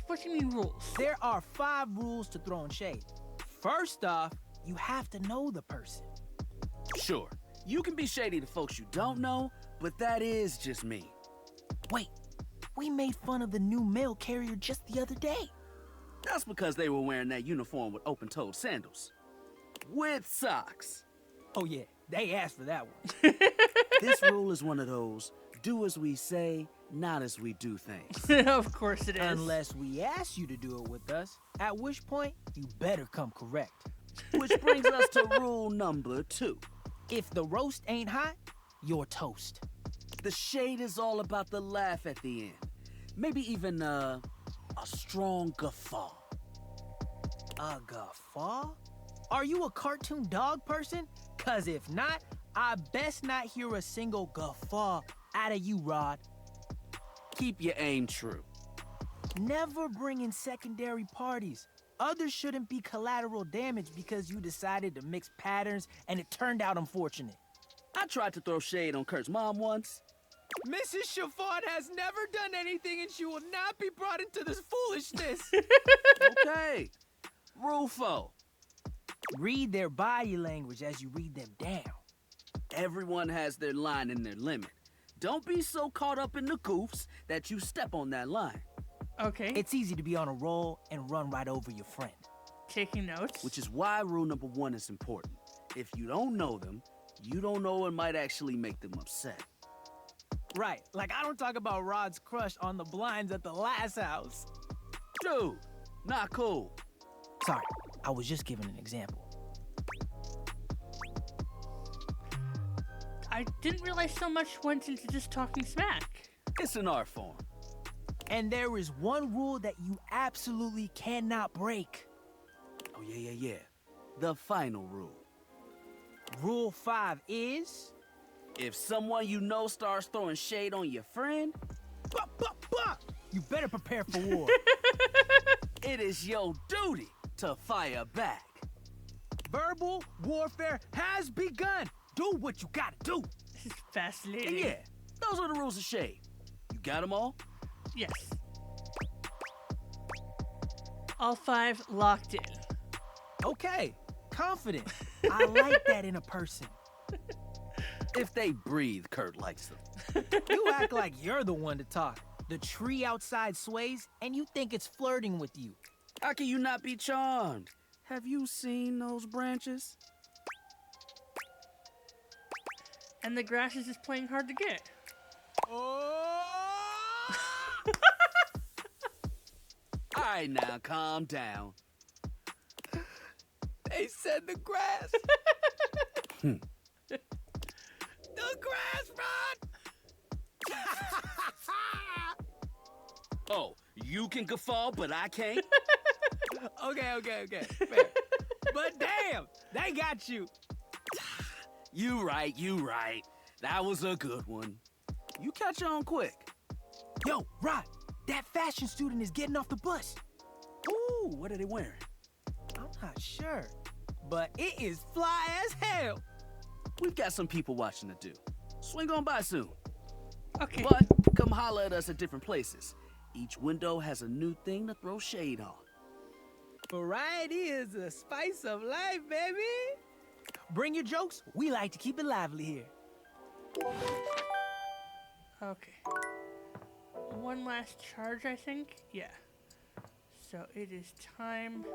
What do you mean rules? There are 5 rules to throwing shade. First off, you have to know the person. Sure, you can be shady to folks you don't know, but that is just me. Wait, we made fun of the new mail carrier just the other day. That's because they were wearing that uniform with open-toed sandals. With socks. Oh yeah, they asked for that one. This rule is one of those, do as we say, not as we do things. Of course it is. Unless we ask you to do it with us, at which point, you better come correct. Which brings us to rule number 2. If the roast ain't hot, you're toast. The shade is all about the laugh at the end. Maybe even a strong guffaw. A guffaw? Are you a cartoon dog person? Cause if not, I best not hear a single guffaw out of you, Rod. Keep your aim true. Never bring in secondary parties. Others shouldn't be collateral damage because you decided to mix patterns and it turned out unfortunate. I tried to throw shade on Kurt's mom once. Mrs. Chiffon has never done anything and she will not be brought into this foolishness. Okay. Rule 4. Read their body language as you read them down. Everyone has their line and their limit. Don't be so caught up in the goofs that you step on that line. Okay. It's easy to be on a roll and run right over your friend. Taking notes. Which is why rule number 1 is important. If you don't know them, you don't know what might actually make them upset. Right, like I don't talk about Rod's crush on the blinds at the last house. Dude, not cool. Sorry, I was just giving an example. I didn't realize so much went into just talking smack. It's an art form. And there is one rule that you absolutely cannot break. Oh, yeah. The final rule. Rule 5 is... If someone you know starts throwing shade on your friend... You better prepare for war. It is your duty to fire back. Verbal warfare has begun. Do what you gotta do. This is fascinating. And yeah, those are the rules of shade. You got them all? Yes. All 5 locked in. Okay, confident. I like that in a person. If they breathe, Kurt likes them. You act like you're the one to talk. The tree outside sways, and you think it's flirting with you. How can you not be charmed? Have you seen those branches? And the grass is just playing hard to get. Oh! All right, now, calm down. They said the grass. The grass, Rod! Oh, you can guffaw, but I can't? Okay. Fair. But damn, they got you. You right. That was a good one. You catch on quick. Yo, Rod, that fashion student is getting off the bus. Ooh, what are they wearing? I'm not sure, but it is fly as hell. We've got some people watching to do. Swing on by soon. Okay. But come holler at us at different places. Each window has a new thing to throw shade on. Variety is the spice of life, baby. Bring your jokes. We like to keep it lively here. Okay. One last charge, I think? Yeah. So it is time.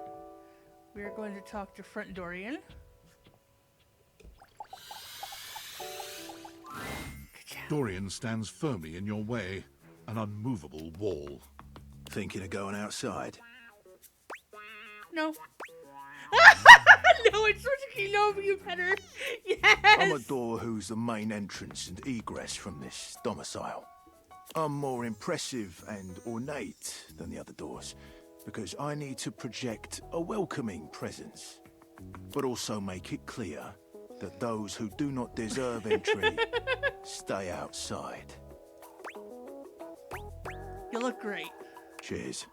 We are going to talk to Front Dorian. Dorian stands firmly in your way, an unmovable wall. Thinking of going outside? No. No, it's switching over, you better. Yes! I'm a door who's the main entrance and egress from this domicile. I'm more impressive and ornate than the other doors, because I need to project a welcoming presence, but also make it clear that those who do not deserve entry stay outside. You look great. Cheers.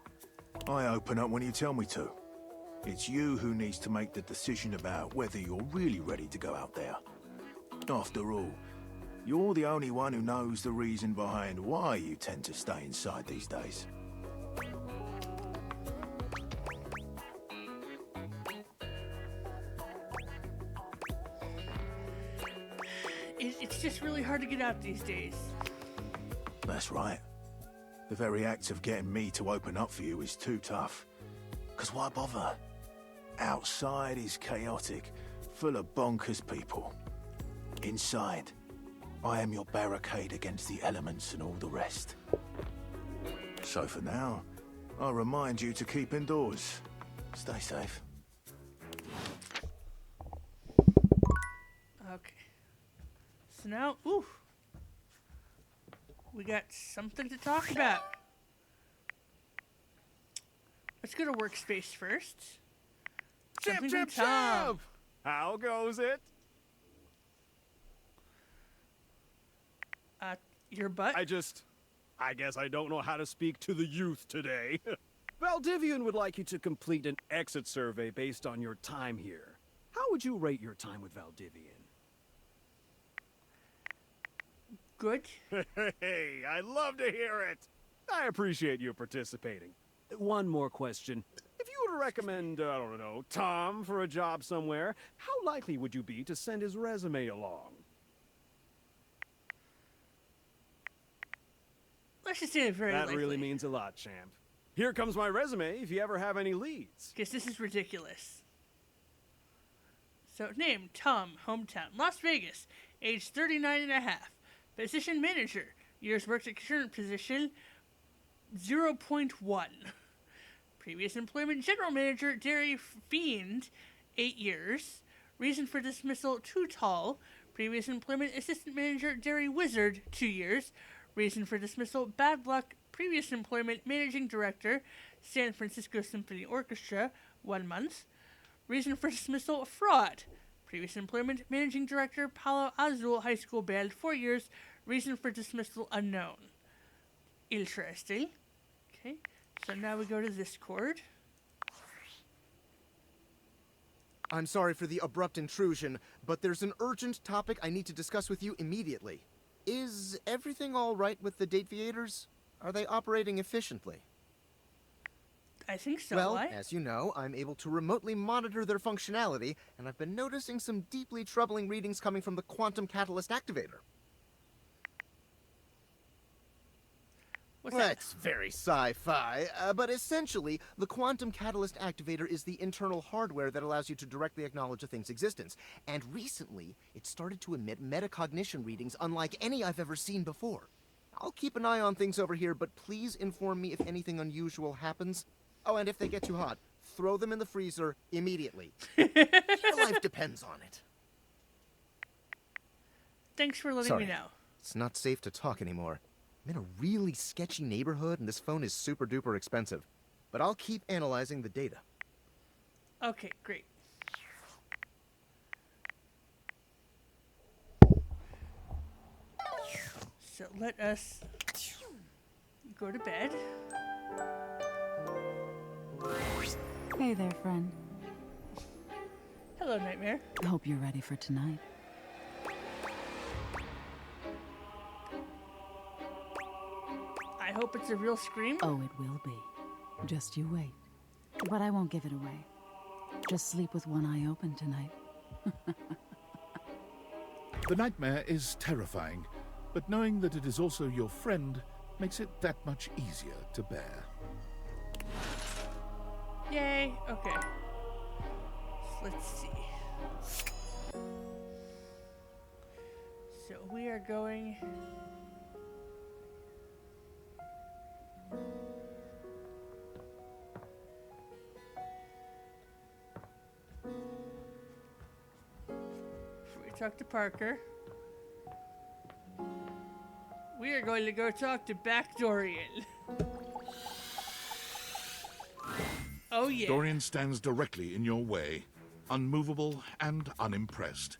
I open up when you tell me to. It's you who needs to make the decision about whether you're really ready to go out there. After all, you're the only one who knows the reason behind why you tend to stay inside these days. hard to get out these days. That's right. The very act of getting me to open up for you is too tough. 'Cause why bother? Outside is chaotic, full of bonkers people. Inside, I am your barricade against the elements and all the rest. So for now, I'll remind you to keep indoors. Stay safe. Okay. So now, ooh. We got something to talk about. Let's go to workspace first. Something from Tom. How goes it? Your butt? I guess I don't know how to speak to the youth today. Valdivian would like you to complete an exit survey based on your time here. How would you rate your time with Valdivian? Good. Hey, I love to hear it. I appreciate you participating. One more question. If you were to recommend, I don't know, Tom for a job somewhere, how likely would you be to send his resume along? Let's just say very That likely. really means a lot, champ. Here comes my resume if you ever have any leads. Guess this is ridiculous. So, name, Tom, hometown, Las Vegas, age 39 and a half. Position manager, years worked at current position, 0.1. Previous employment, general manager, Dairy Fiend, 8 years. Reason for dismissal, too tall. Previous employment, assistant manager, Dairy Wizard, 2 years. Reason for dismissal, bad luck. Previous employment, managing director, San Francisco Symphony Orchestra, 1 month. Reason for dismissal, fraud. Previous employment, managing director, Palo Azul High School Band, 4 years. Reason for dismissal, unknown. Interesting. Okay, so now we go to Discord. I'm sorry for the abrupt intrusion, but there's an urgent topic I need to discuss with you immediately. Is everything all right with the Dateviators? Are they operating efficiently? I think so. Well, Why? as you know, I'm able to remotely monitor their functionality, and I've been noticing some deeply troubling readings coming from the Quantum Catalyst Activator. What's that? That's very sci-fi, but essentially, the Quantum Catalyst Activator is the internal hardware that allows you to directly acknowledge a thing's existence. And recently, it started to emit metacognition readings unlike any I've ever seen before. I'll keep an eye on things over here, but please inform me if anything unusual happens. Oh, and if they get too hot, throw them in the freezer immediately. Your life depends on it. Thanks for letting me know. It's not safe to talk anymore. I'm in a really sketchy neighborhood, and this phone is super duper expensive. But I'll keep analyzing the data. Okay, great. So let us go to bed. Hey there, friend. Hello, Nightmare. I hope you're ready for tonight. I hope it's a real scream. Oh, it will be. Just you wait. But I won't give it away. Just sleep with one eye open tonight. The nightmare is terrifying, but knowing that it is also your friend makes it that much easier to bear. Yay. Okay. So let's see. So we are going... We talk to Parker. We are going to go talk to Backdorian. Oh yeah. Dorian stands directly in your way, unmovable and unimpressed,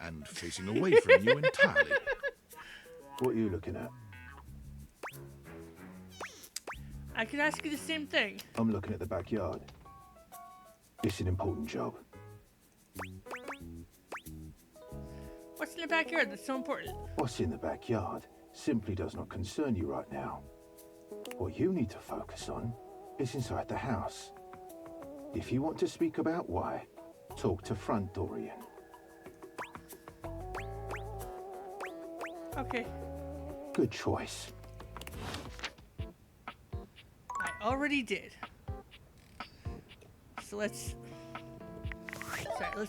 and facing away from you entirely. What are you looking at? I could ask you the same thing. I'm looking at the backyard. It's an important job. What's in the backyard that's so important? What's in the backyard simply does not concern you right now. What you need to focus on is inside the house. If you want to speak about why, talk to Front Dorian. Okay. Good choice. I already did. So let's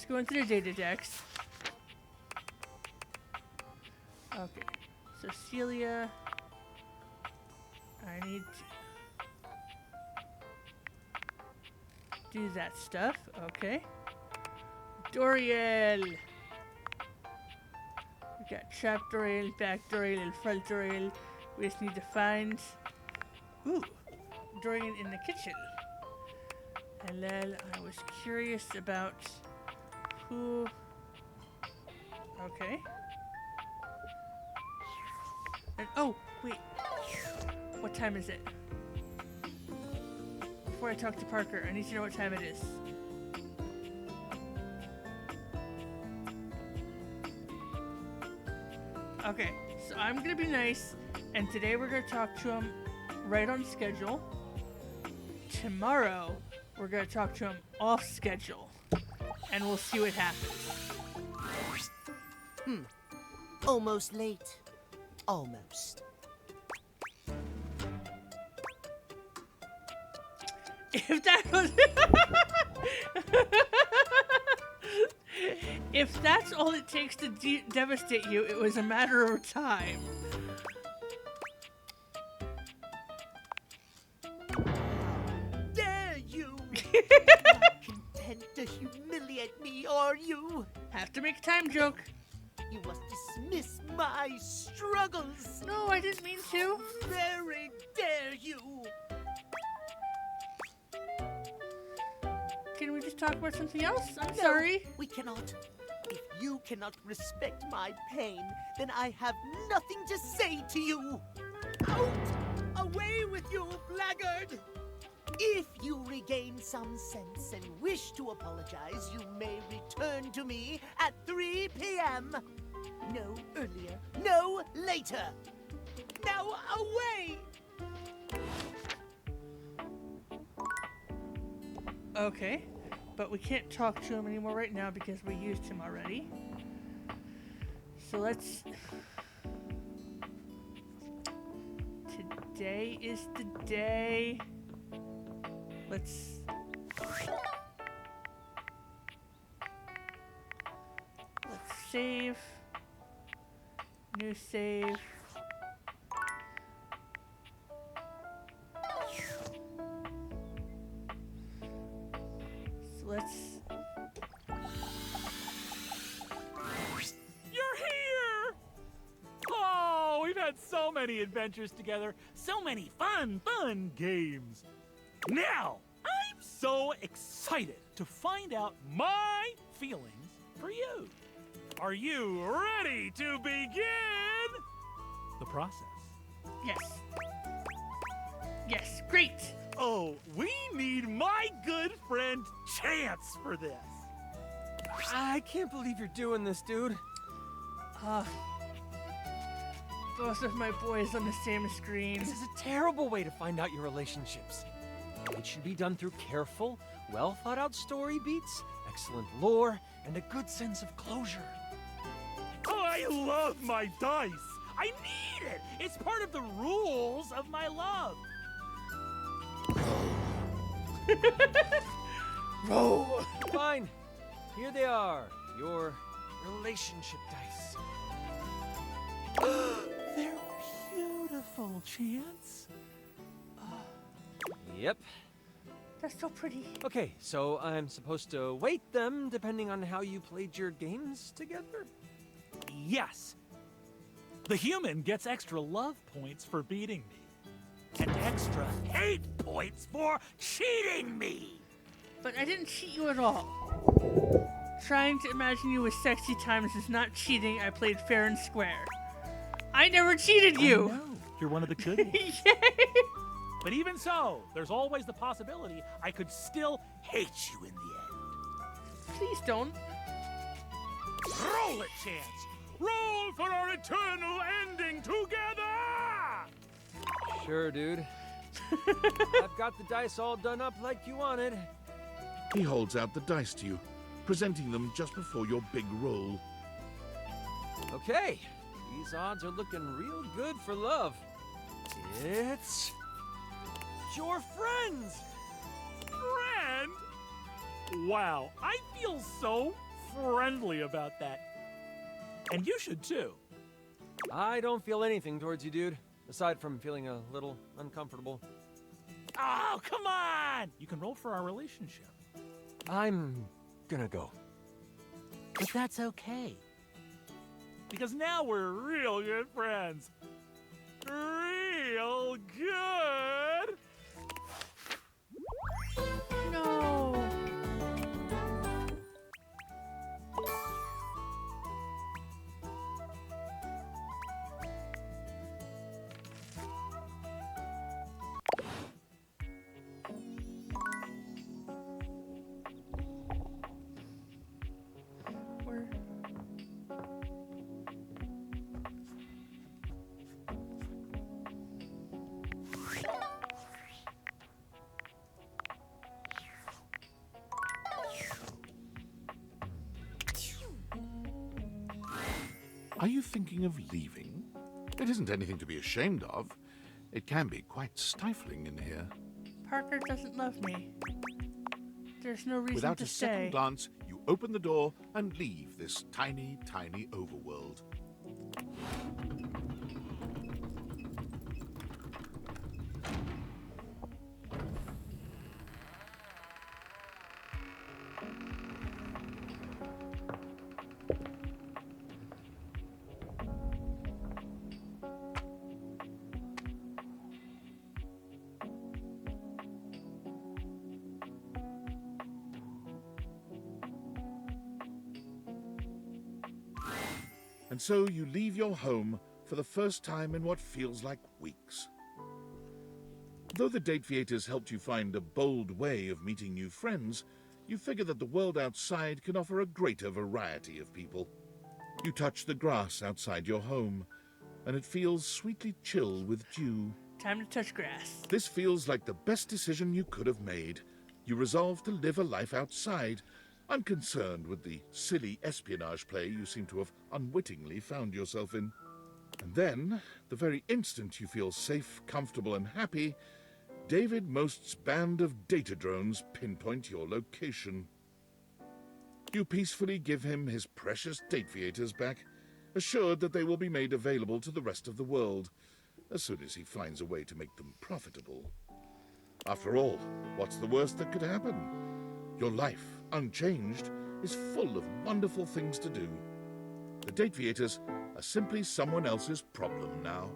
go into the data decks. Okay. So Celia, I need to do that stuff. Okay. Doriel. We got trap Doriel, back Doriel, and front Doriel. We just need to find Dorian in the kitchen. And then I was curious about who. Okay. And oh, wait. What time is it? Before I talk to Parker, I need to know what time it is. Okay, so I'm gonna be nice, and today we're gonna talk to him right on schedule. Tomorrow, we're gonna talk to him off schedule, and we'll see what happens. Almost late. Almost. If that was... If that's all it takes to devastate you, it was a matter of time. Dare you! Not content to humiliate me, are you? Have to make a time joke. You must dismiss my struggles. No, I didn't mean to. Very dare you! Can we just talk about something else? I'm No, sorry. we cannot. If you cannot respect my pain, then I have nothing to say to you. Out! Away with you, blackguard! If you regain some sense and wish to apologize, you may return to me at 3 p.m. No earlier, no later. Now away! Okay, but we can't talk to him anymore right now because we used him already. So let's... Today is the day. Let's save. New save. So let's... You're here! Oh, we've had so many adventures together. So many fun games. Now, I'm so excited to find out my feelings for you. Are you ready to begin the process? Yes. Yes, great. Oh, we need my good friend Chance for this. I can't believe you're doing this, dude. Both of my boys on the same screen. This is a terrible way to find out your relationships. It should be done through careful, well-thought-out story beats, excellent lore, and a good sense of closure. I love my dice. I need it. It's part of the rules of my love. Roll. Fine. Here they are. Your relationship dice. They're beautiful, Chance. Yep. That's so pretty. Okay, so I'm supposed to weight them depending on how you played your games together? Yes. The human gets extra love points for beating me, and extra hate points for cheating me. But I didn't cheat you at all. Trying to imagine you with sexy times is not cheating. I played fair and square. I never cheated you. I know. You're one of the good ones. Yay! But even so, there's always the possibility I could still hate you in the end. Please don't. Roll it, Chance. Roll for our eternal ending together! Sure, dude. I've got the dice all done up like you wanted. He holds out the dice to you, presenting them just before your big roll. Okay, These odds are looking real good for love. It's your friends! Friend? Wow, I feel so friendly about that. And you should too. I don't feel anything towards you, dude. Aside from feeling a little uncomfortable. Oh, come on! You can roll for our relationship. I'm gonna go. But that's okay. Because now we're real good friends. Real good! No. Where? Are you thinking of leaving? It isn't anything to be ashamed of. It can be quite stifling in here. Parker doesn't love me. There's no reason Without to a stay. second glance, you open the door and leave this tiny, tiny overworld. And so you leave your home for the first time in what feels like weeks. Though the Dateviators helped you find a bold way of meeting new friends, you figure that the world outside can offer a greater variety of people. You touch the grass outside your home, and it feels sweetly chill with dew. Time to touch grass. This feels like the best decision you could have made. You resolve to live a life outside, unconcerned with the silly espionage play you seem to have unwittingly found yourself in. And then, the very instant you feel safe, comfortable, and happy, David Most's band of data drones pinpoint your location. You peacefully give him his precious Dateviators back, assured that they will be made available to the rest of the world, as soon as he finds a way to make them profitable. After all, what's the worst that could happen? Your life, unchanged, is full of wonderful things to do. The Dateviators are simply someone else's problem now.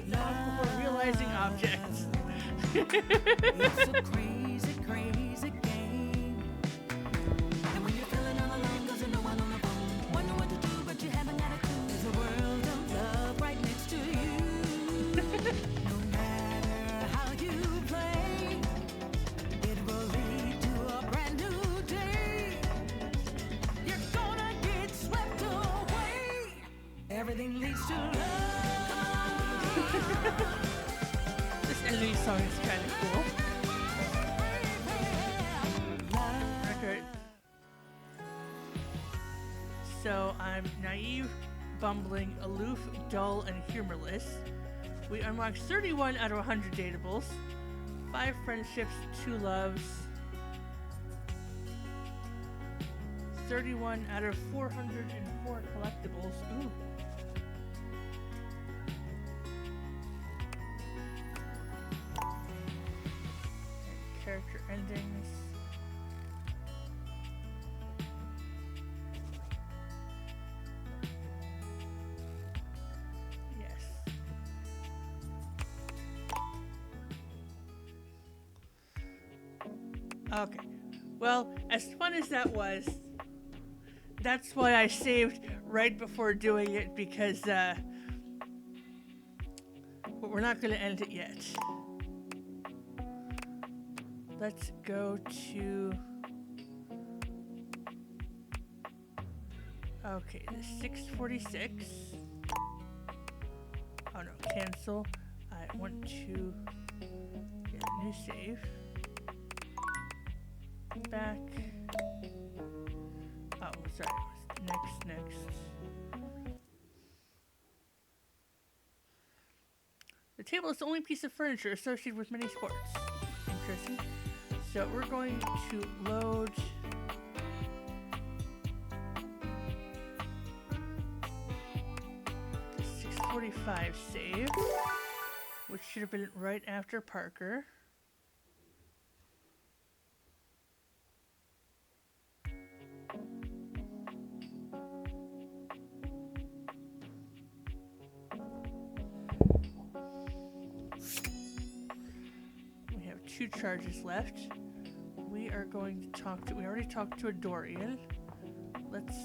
Love before realizing objects. It's a crazy, crazy game. And when you're feeling all alone, 'cause no one on the phone, wonder what to do, but you haven't got a clue. There's a world of love right next to you. No matter how you play, it will lead to a brand new day. You're gonna get swept away. Everything leads to love. This enemy song is kind of cool. Record. So I'm naive, bumbling, aloof, dull, and humorless. We unlocked 31 out of 100 datables, 5 friendships, 2 loves, 31 out of 404 collectibles. Ooh. Character endings. Yes. Okay. Well, as fun as that was, that's why I saved right before doing it, because we're not going to end it yet. Let's go to... Okay, the 646. Oh no, cancel. I want to get New save. Back. Oh, sorry. Next. The table is the only piece of furniture associated with many sports. Interesting. So we're going to load the 645 save, which should have been right after Parker. We have 2 charges left. We are going to talk to, we already talked to a Dorian. Let's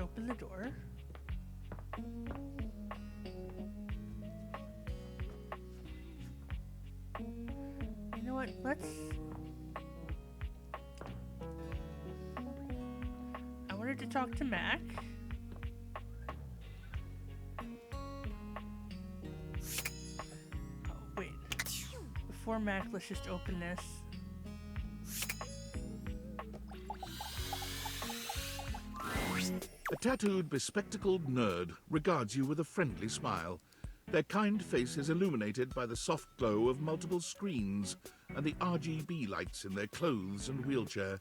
open the door. You know what? I wanted to talk to Mac. Oh, wait. Before Mac, let's just open this. A tattooed, bespectacled nerd regards you with a friendly smile. Their kind face is illuminated by the soft glow of multiple screens and the RGB lights in their clothes and wheelchair.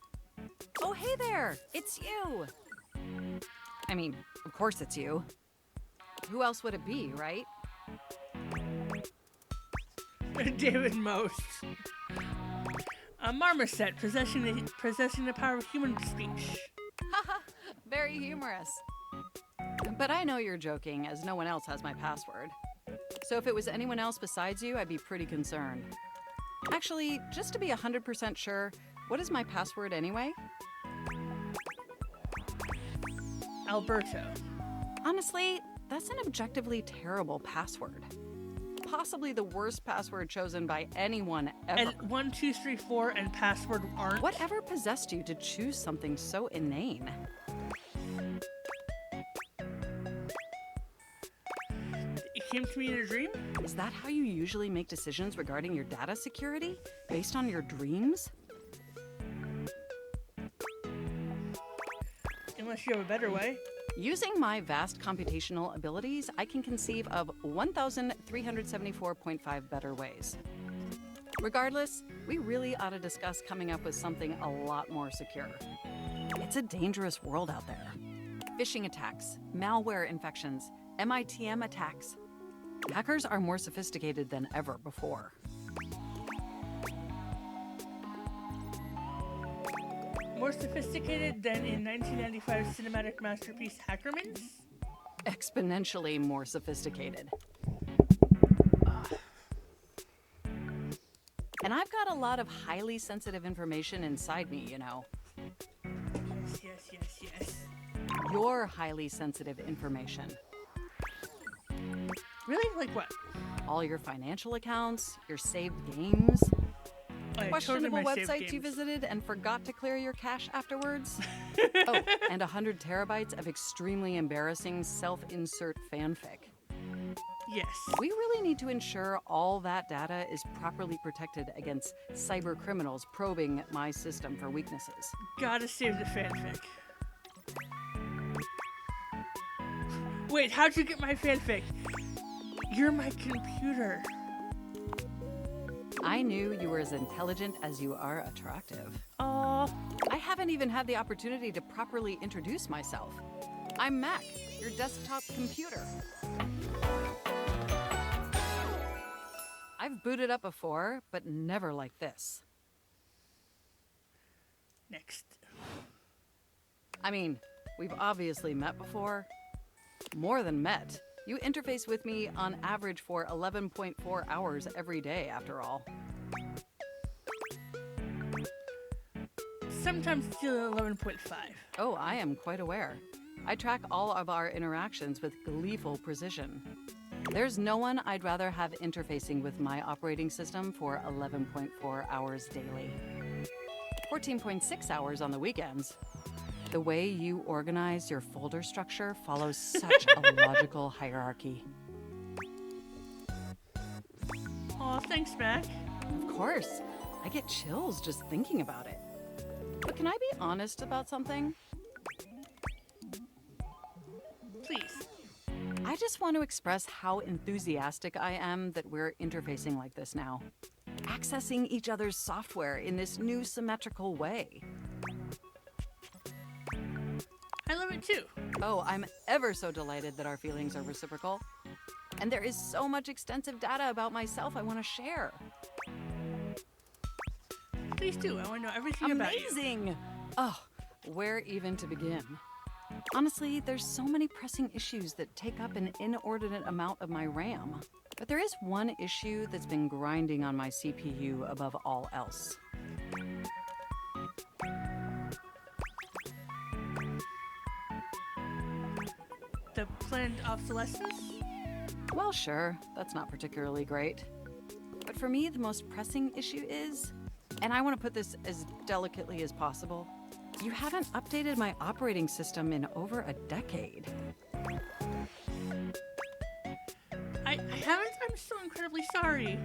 Oh, hey there! It's you! I mean, of course it's you. Who else would it be, right? David Most. A marmoset possessing the power of human speech. Haha, very humorous. But I know you're joking, as no one else has my password. So if it was anyone else besides you, I'd be pretty concerned. Actually, just to be 100% sure, what is my password anyway? Alberto. Honestly, that's an objectively terrible password. Possibly the worst password chosen by anyone ever. And 1, 2, 3, 4 and password aren't. Whatever possessed you to choose something so inane? It came to me in a dream? Is that how you usually make decisions regarding your data security? Based on your dreams? Unless you have a better way. Using my vast computational abilities, I can conceive of 1,374.5 better ways. Regardless, we really ought to discuss coming up with something a lot more secure. It's a dangerous world out there. Phishing attacks, malware infections, MITM attacks. Hackers are more sophisticated than ever before. More sophisticated than in 1995's cinematic masterpiece Hackermans? Exponentially more sophisticated. And I've got a lot of highly sensitive information inside me, you know. Yes. Your highly sensitive information. Really? Like what? All your financial accounts, your saved games, questionable websites you visited and forgot to clear your cache afterwards. Oh, and 100 terabytes of extremely embarrassing self-insert fanfic. Yes. We really need to ensure all that data is properly protected against cyber criminals probing my system for weaknesses. Gotta save the fanfic. Wait, how'd you get my fanfic? You're my computer. I knew you were as intelligent as you are attractive. Aww. I haven't even had the opportunity to properly introduce myself. I'm Mac, your desktop computer. I've booted up before, but never like this. Next. I mean, we've obviously met before. More than met. You interface with me on average for 11.4 hours every day, after all. Sometimes still 11.5. Oh, I am quite aware. I track all of our interactions with gleeful precision. There's no one I'd rather have interfacing with my operating system for 11.4 hours daily. 14.6 hours on the weekends. The way you organize your folder structure follows such a logical hierarchy. Aw, thanks, Mac. Of course. I get chills just thinking about it. But can I be honest about something? Please. I just want to express how enthusiastic I am that we're interfacing like this now. Accessing each other's software in this new symmetrical way. I love it too. Oh, I'm ever so delighted that our feelings are reciprocal. And there is so much extensive data about myself I want to share. Please do. I want to know everything about you. Amazing! Oh, where even to begin? Honestly, there's so many pressing issues that take up an inordinate amount of my RAM. But there is one issue that's been grinding on my CPU above all else. The planned obsolescence? Well, sure, that's not particularly great. But for me, the most pressing issue is, and I want to put this as delicately as possible, you haven't updated my operating system in over a decade. I haven't? I'm so incredibly sorry.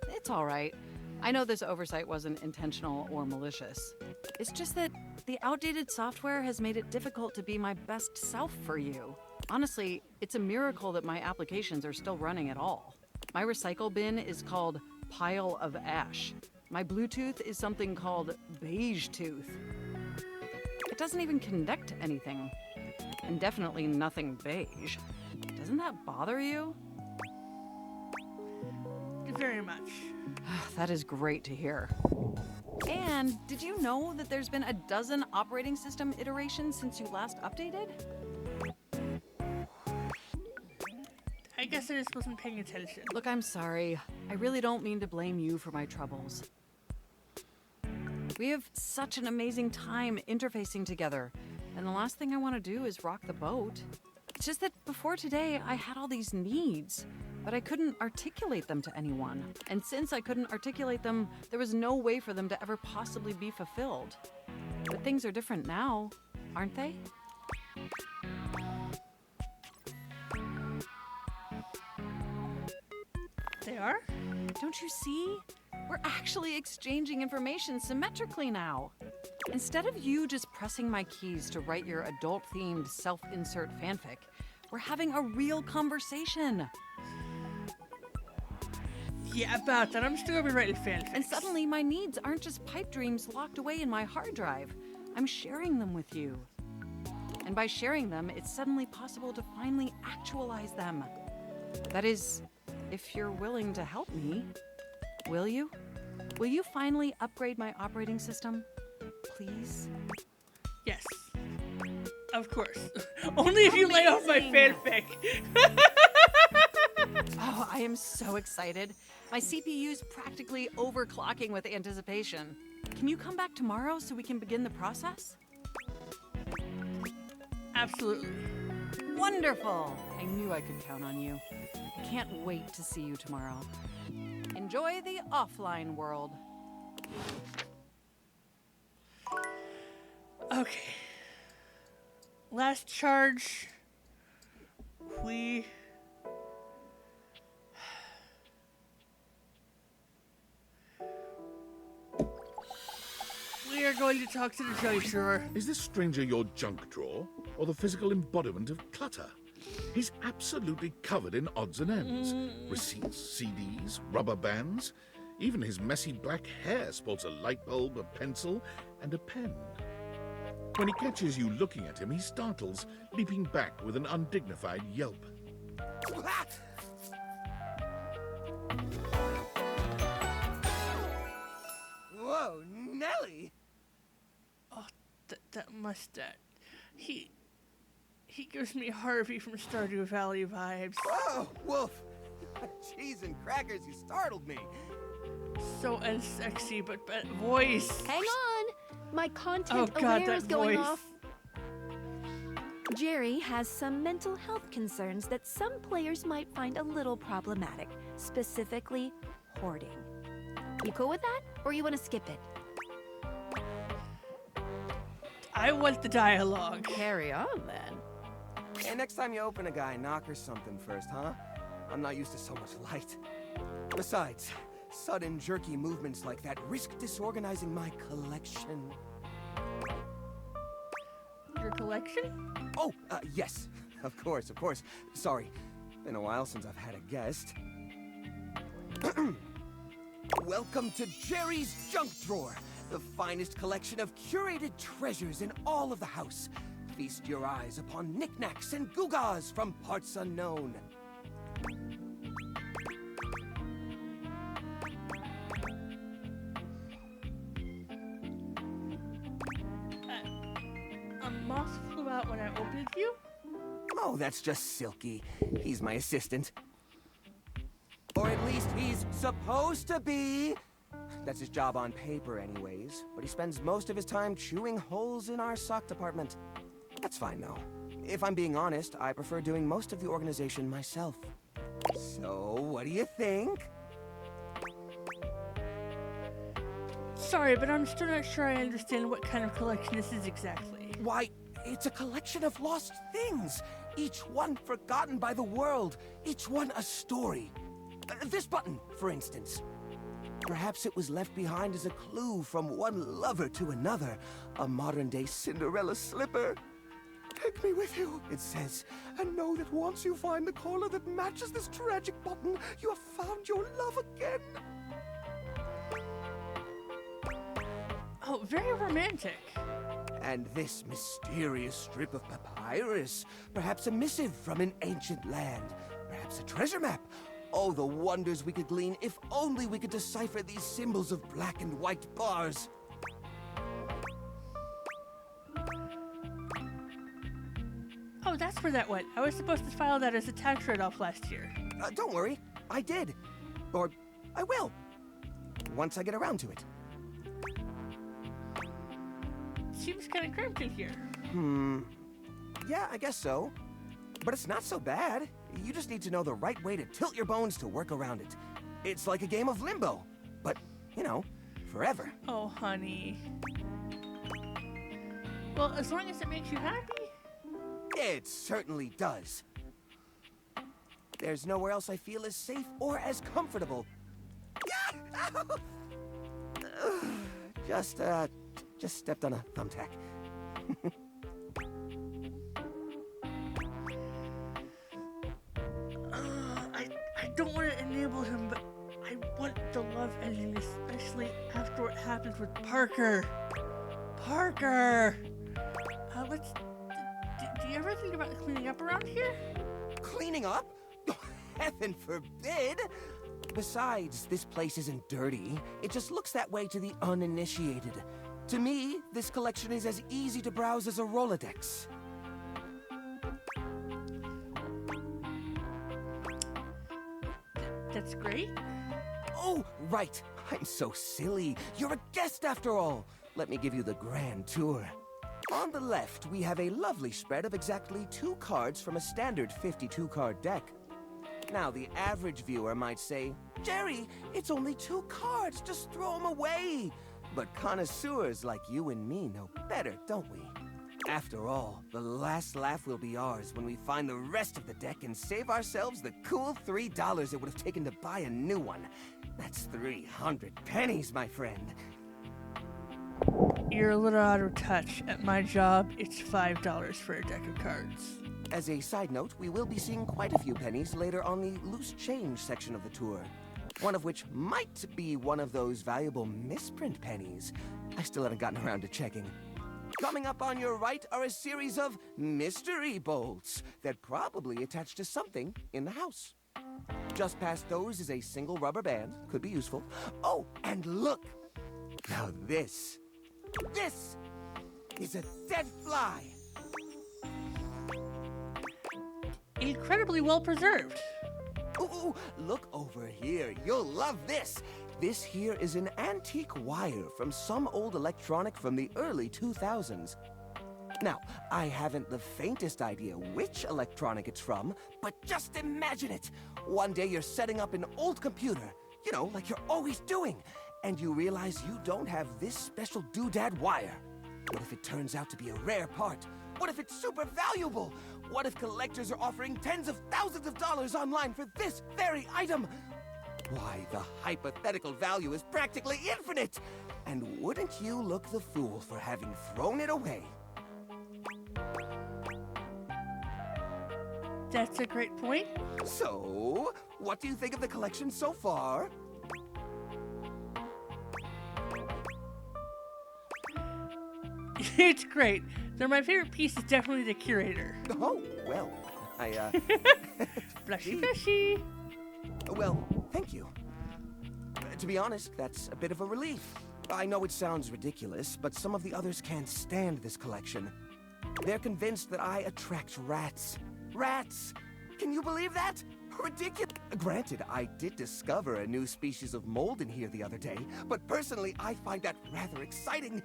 It's all right. I know this oversight wasn't intentional or malicious. It's just that the outdated software has made it difficult to be my best self for you. Honestly, it's a miracle that my applications are still running at all. My recycle bin is called Pile of Ash. My Bluetooth is something called Beige Tooth. It doesn't even connect to anything. And definitely nothing beige. Doesn't that bother you? Very much. That is great to hear. And did you know that there's been a dozen operating system iterations since you last updated? I guess I just wasn't paying attention. Look, I'm sorry. I really don't mean to blame you for my troubles. We have such an amazing time interfacing together, and the last thing I want to do is rock the boat. It's just that before today, I had all these needs, but I couldn't articulate them to anyone. And since I couldn't articulate them, there was no way for them to ever possibly be fulfilled. But things are different now, aren't they? They are? Don't you see? We're actually exchanging information symmetrically now. Instead of you just pressing my keys to write your adult-themed self-insert fanfic, we're having a real conversation. Yeah, about that. I'm still gonna be writing fanfics. And suddenly my needs aren't just pipe dreams locked away in my hard drive. I'm sharing them with you. And by sharing them, it's suddenly possible to finally actualize them. That is, if you're willing to help me. Will you? Will you finally upgrade my operating system? Please? Yes. Of course. Only if you lay off my fanfic. Oh, I am so excited. My CPU's practically overclocking with anticipation. Can you come back tomorrow so we can begin the process? Absolutely. Wonderful! I knew I could count on you. I can't wait to see you tomorrow. Enjoy the offline world. Okay. Last charge. We are going to talk to the junk drawer. Is this stranger your junk drawer, or the physical embodiment of clutter? He's absolutely covered in odds and ends. Receipts, CDs, rubber bands. Even his messy black hair sports a light bulb, a pencil, and a pen. When he catches you looking at him, he startles, leaping back with an undignified yelp. Whoa, Nelly! Oh, that mustache. He gives me Harvey from Stardew Valley vibes. Whoa, Wolf! Cheese and crackers, you startled me. So unsexy, but voice. Hang on! My content Oh God, aware that is going voice. off. Jerry has some mental health concerns that some players might find a little problematic, specifically hoarding. You cool with that, or you want to skip it? I want the dialogue. Carry on, then. Hey, next time you open a guy, knock her something first, huh? I'm not used to so much light. Besides, sudden jerky movements like that risk disorganizing my collection. Your collection? Oh, yes. Of course. Sorry. Been a while since I've had a guest. Welcome to Jerry's Junk Drawer, the finest collection of curated treasures in all of the house. Feast your eyes upon knickknacks and gewgaws from parts unknown. A moth flew out when I opened you? Oh, that's just Silky. He's my assistant. Or at least he's supposed to be. That's his job on paper anyways, but he spends most of his time chewing holes in our sock department. That's fine though. If I'm being honest, I prefer doing most of the organization myself. So, what do you think? Sorry, but I'm still not sure I understand what kind of collection this is exactly. Why, it's a collection of lost things. Each one forgotten by the world. Each one a story. This button, for instance. Perhaps it was left behind as a clue from one lover to another. A modern-day Cinderella slipper. Take me with you, it says, and know that once you find the collar that matches this tragic button, you have found your love again. Oh, very romantic. And this mysterious strip of papyrus, perhaps a missive from an ancient land, perhaps a treasure map. Oh, the wonders we could glean if only we could decipher these symbols of black and white bars. Oh, that's where that went. I was supposed to file that as a tax write-off last year. Don't worry, I did. Or I will. Once I get around to it. Seems kind of cramped in here. Yeah, I guess so. But it's not so bad. You just need to know the right way to tilt your bones to work around it. It's like a game of limbo. But, you know, forever. Oh, honey. Well, as long as it makes you happy. It certainly does. There's nowhere else I feel as safe or as comfortable. Just stepped on a thumbtack. I don't want to enable him, but I want the love ending, especially after what happens with Parker. Parker! Do you ever think about cleaning up around here? Cleaning up? Heaven forbid! Besides, this place isn't dirty. It just looks that way to the uninitiated. To me, this collection is as easy to browse as a Rolodex. That's great. Oh, right. I'm so silly. You're a guest after all. Let me give you the grand tour. On the left, we have a lovely spread of exactly 2 cards from a standard 52-card deck. Now, the average viewer might say, Jerry, it's only 2 cards, just throw them away. But connoisseurs like you and me know better, don't we? After all, the last laugh will be ours when we find the rest of the deck and save ourselves the cool $3 it would have taken to buy a new one. That's 300 pennies, my friend. You're a little out of touch. At my job, it's $5 for a deck of cards. As a side note, we will be seeing quite a few pennies later on the loose change section of the tour. One of which might be one of those valuable misprint pennies. I still haven't gotten around to checking. Coming up on your right are a series of mystery bolts that probably attach to something in the house. Just past those is a single rubber band. Could be useful. Oh, and look! Now this is a dead fly. Incredibly well preserved. Ooh, look over here. You'll love this. This here is an antique wire from some old electronic from the early 2000s. Now, I haven't the faintest idea which electronic it's from, but just imagine it. One day you're setting up an old computer, you know, like you're always doing, and you realize you don't have this special doodad wire. What if it turns out to be a rare part? What if it's super valuable? What if collectors are offering tens of thousands of dollars online for this very item? Why, the hypothetical value is practically infinite! And wouldn't you look the fool for having thrown it away? That's a great point. So, what do you think of the collection so far? It's great. Though my favorite piece is definitely the curator. Oh, well, Blushy, blushy. Well, thank you. To be honest, that's a bit of a relief. I know it sounds ridiculous, but some of the others can't stand this collection. They're convinced that I attract rats. Rats! Can you believe that? Ridiculous! Granted, I did discover a new species of mold in here the other day, but personally, I find that rather exciting.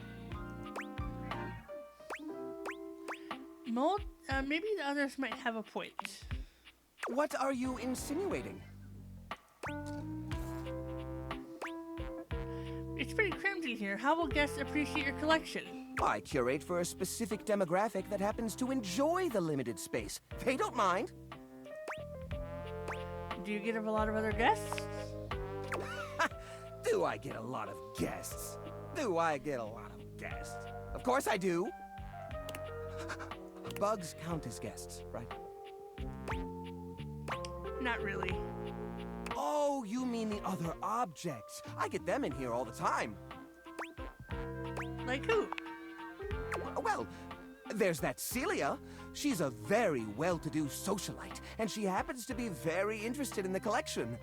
Mold? Maybe the others might have a point. What are you insinuating? It's pretty crammed in here. How will guests appreciate your collection? I curate for a specific demographic that happens to enjoy the limited space. They don't mind. Do you get a lot of other guests? Do I get a lot of guests? Do I get a lot of guests? Of course I do. Bugs count as guests, right? Not really. Oh, you mean the other objects. I get them in here all the time. Like who? Well, there's that Celia. She's a very well-to-do socialite, and she happens to be very interested in the collection.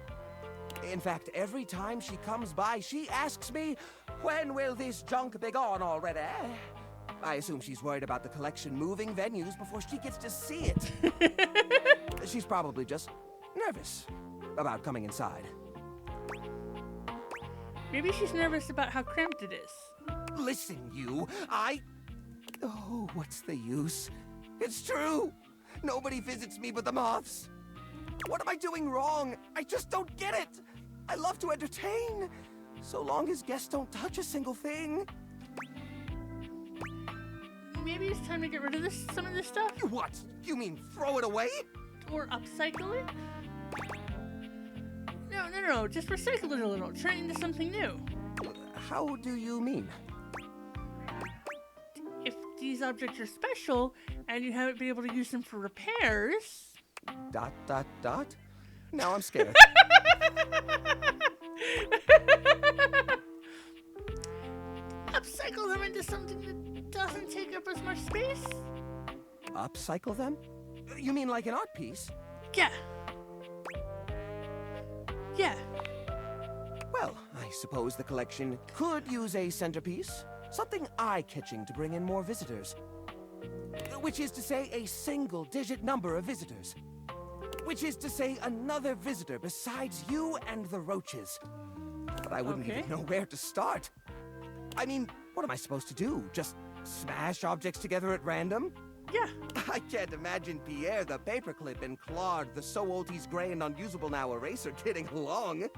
In fact, every time she comes by, she asks me, "When will this junk be gone already?" I assume she's worried about the collection moving venues before she gets to see it. She's probably just nervous about coming inside. Maybe she's nervous about how cramped it is. Listen, you, Oh, what's the use? It's true! Nobody visits me but the moths. What am I doing wrong? I just don't get it! I love to entertain, so long as guests don't touch a single thing. Maybe it's time to get rid of some of this stuff? What? You mean throw it away? Or upcycle it? No, just recycle it a little. Turn it into something new. How do you mean? If these objects are special, and you haven't been able to use them for repairs... ... Now I'm scared. Upcycle them into something that doesn't take up as much space? Upcycle them? You mean like an art piece? Yeah. Yeah. Well, I suppose the collection could use a centerpiece. Something eye-catching to bring in more visitors. Which is to say a single-digit number of visitors. Which is to say another visitor besides you and the roaches. But I wouldn't even know where to start. I mean, what am I supposed to do? Just smash objects together at random? Yeah. I can't imagine Pierre the paperclip and Claude the so old he's gray and unusable now eraser getting along.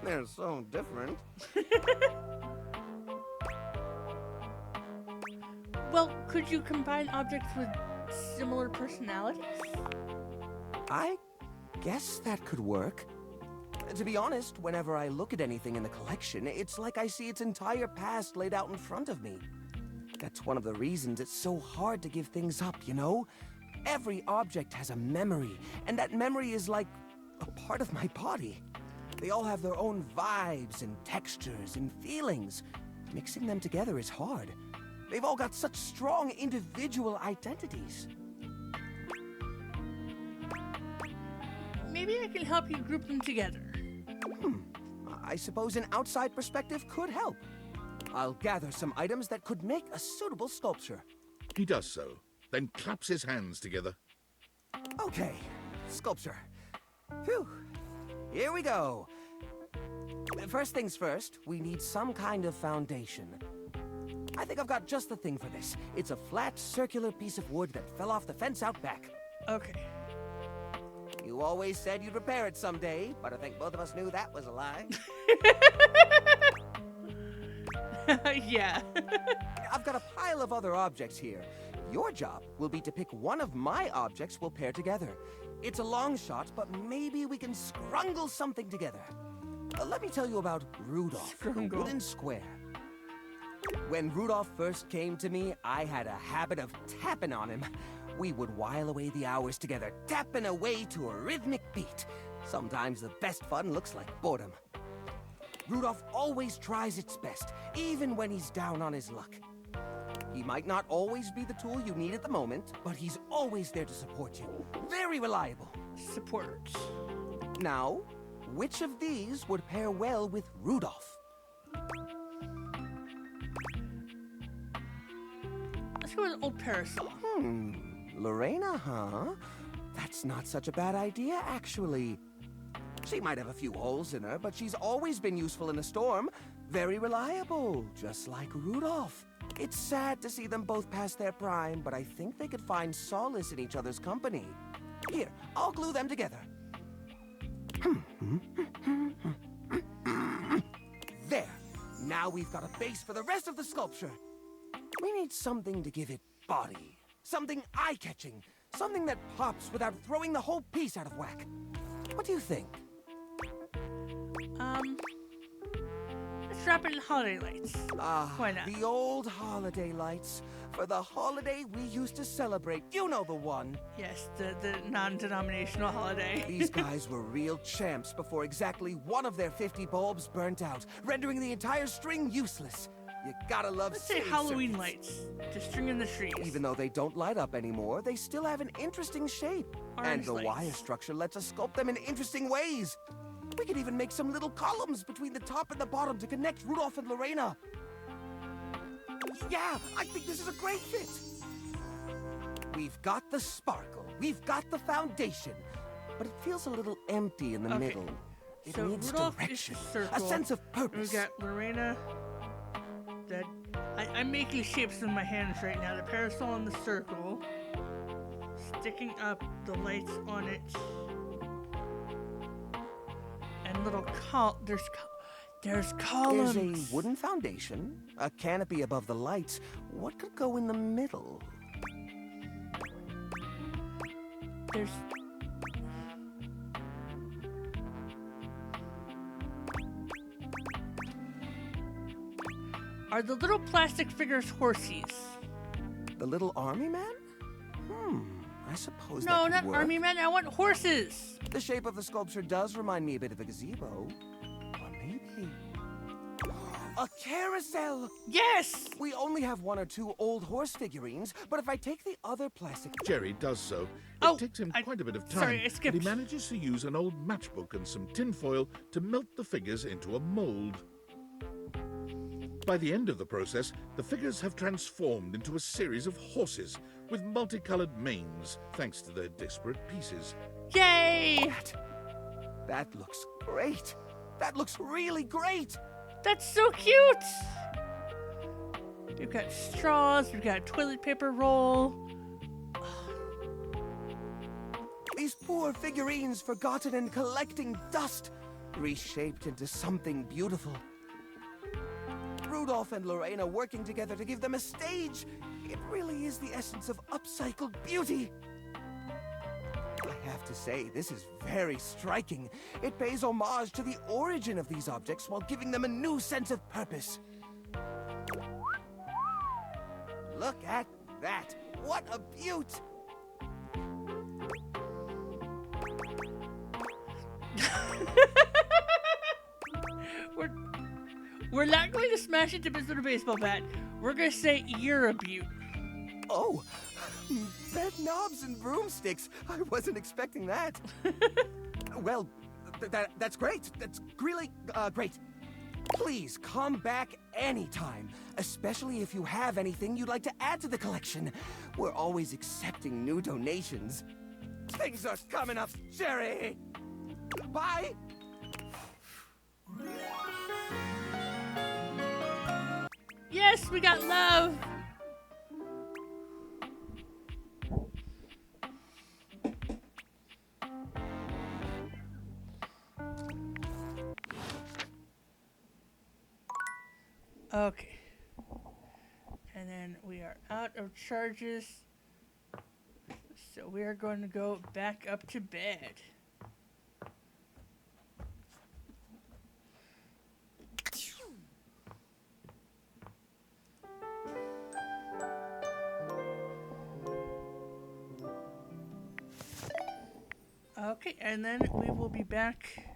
They're so different. Well, could you combine objects with similar personalities? I guess that could work. To be honest, whenever I look at anything in the collection, it's like I see its entire past laid out in front of me. That's one of the reasons it's so hard to give things up, you know? Every object has a memory, and that memory is like a part of my body. They all have their own vibes and textures and feelings. Mixing them together is hard. They've all got such strong individual identities. Maybe I can help you group them together. I suppose an outside perspective could help. I'll gather some items that could make a suitable sculpture. He does so, then claps his hands together. Okay, sculpture. Phew, here we go. First things first, we need some kind of foundation. I think I've got just the thing for this. It's a flat, circular piece of wood that fell off the fence out back. Okay. You always said you'd repair it someday, but I think both of us knew that was a lie. Yeah. I've got a pile of other objects here. Your job will be to pick one of my objects we'll pair together. It's a long shot, but maybe we can scrungle something together. Let me tell you about Rudolph, the wooden square. When Rudolph first came to me, I had a habit of tapping on him. We would while away the hours together, tapping away to a rhythmic beat. Sometimes the best fun looks like boredom. Rudolph always tries its best, even when he's down on his luck. He might not always be the tool you need at the moment, but he's always there to support you. Very reliable. Support. Now, which of these would pair well with Rudolph? Let's go with old Parasol. Lorena, huh? That's not such a bad idea, actually. She might have a few holes in her, but she's always been useful in a storm. Very reliable, just like Rudolph. It's sad to see them both past their prime, but I think they could find solace in each other's company. Here, I'll glue them together. There. Now we've got a base for the rest of the sculpture. We need something to give it body. Something eye-catching. Something that pops without throwing the whole piece out of whack. What do you think? Let's wrap it in holiday lights. Why not? The old holiday lights. For the holiday we used to celebrate. You know the one. Yes, the non-denominational holiday. These guys were real champs before exactly one of their 50 bulbs burnt out, rendering the entire string useless. You gotta love Let's say silly Halloween circuits. lights to string in the trees. Even though they don't light up anymore, they still have an interesting shape. Orange and the lights. wire structure lets us sculpt them in interesting ways. We could even make some little columns between the top and the bottom to connect Rudolph and Lorena. Yeah, I think this is a great fit. We've got the sparkle, we've got the foundation, but it feels a little empty in the middle. It So needs Rudolph direction, is the a circle. sense of purpose. We got Lorena. That I'm making shapes with my hands right now. The parasol and the circle. Sticking up the lights on it. And little there's columns. There's a wooden foundation, a canopy above the lights. What could go in the middle? There's Are the little plastic figures horses? The little army man? I suppose No, that could not work. army men. I want horses. The shape of the sculpture does remind me a bit of a gazebo. Or maybe... a carousel! Yes! We only have one or two old horse figurines, but if I take the other plastic... Jerry does so. It takes him quite a bit of time, sorry, I but skipped. he manages to use an old matchbook and some tinfoil to melt the figures into a mold. By the end of the process, the figures have transformed into a series of horses with multicolored manes, thanks to their disparate pieces. Yay! That looks great! That looks really great! That's so cute! We've got straws, we've got toilet paper roll. These poor figurines forgotten and collecting dust, reshaped into something beautiful. Rudolph and Lorena working together to give them a stage. It really is the essence of upcycled beauty. I have to say, this is very striking. It pays homage to the origin of these objects while giving them a new sense of purpose. Look at that! What a beaut! We're not going to smash it to bits with a baseball bat. We're going to say you're a beaut. Oh, bed knobs and broomsticks. I wasn't expecting that. Well, that's great. That's really great. Please come back anytime, especially if you have anything you'd like to add to the collection. We're always accepting new donations. Things are coming up, Jerry. Bye. Yes, we got love. Okay. And then we are out of charges. So we are going to go back up to bed. Okay, and then we will be back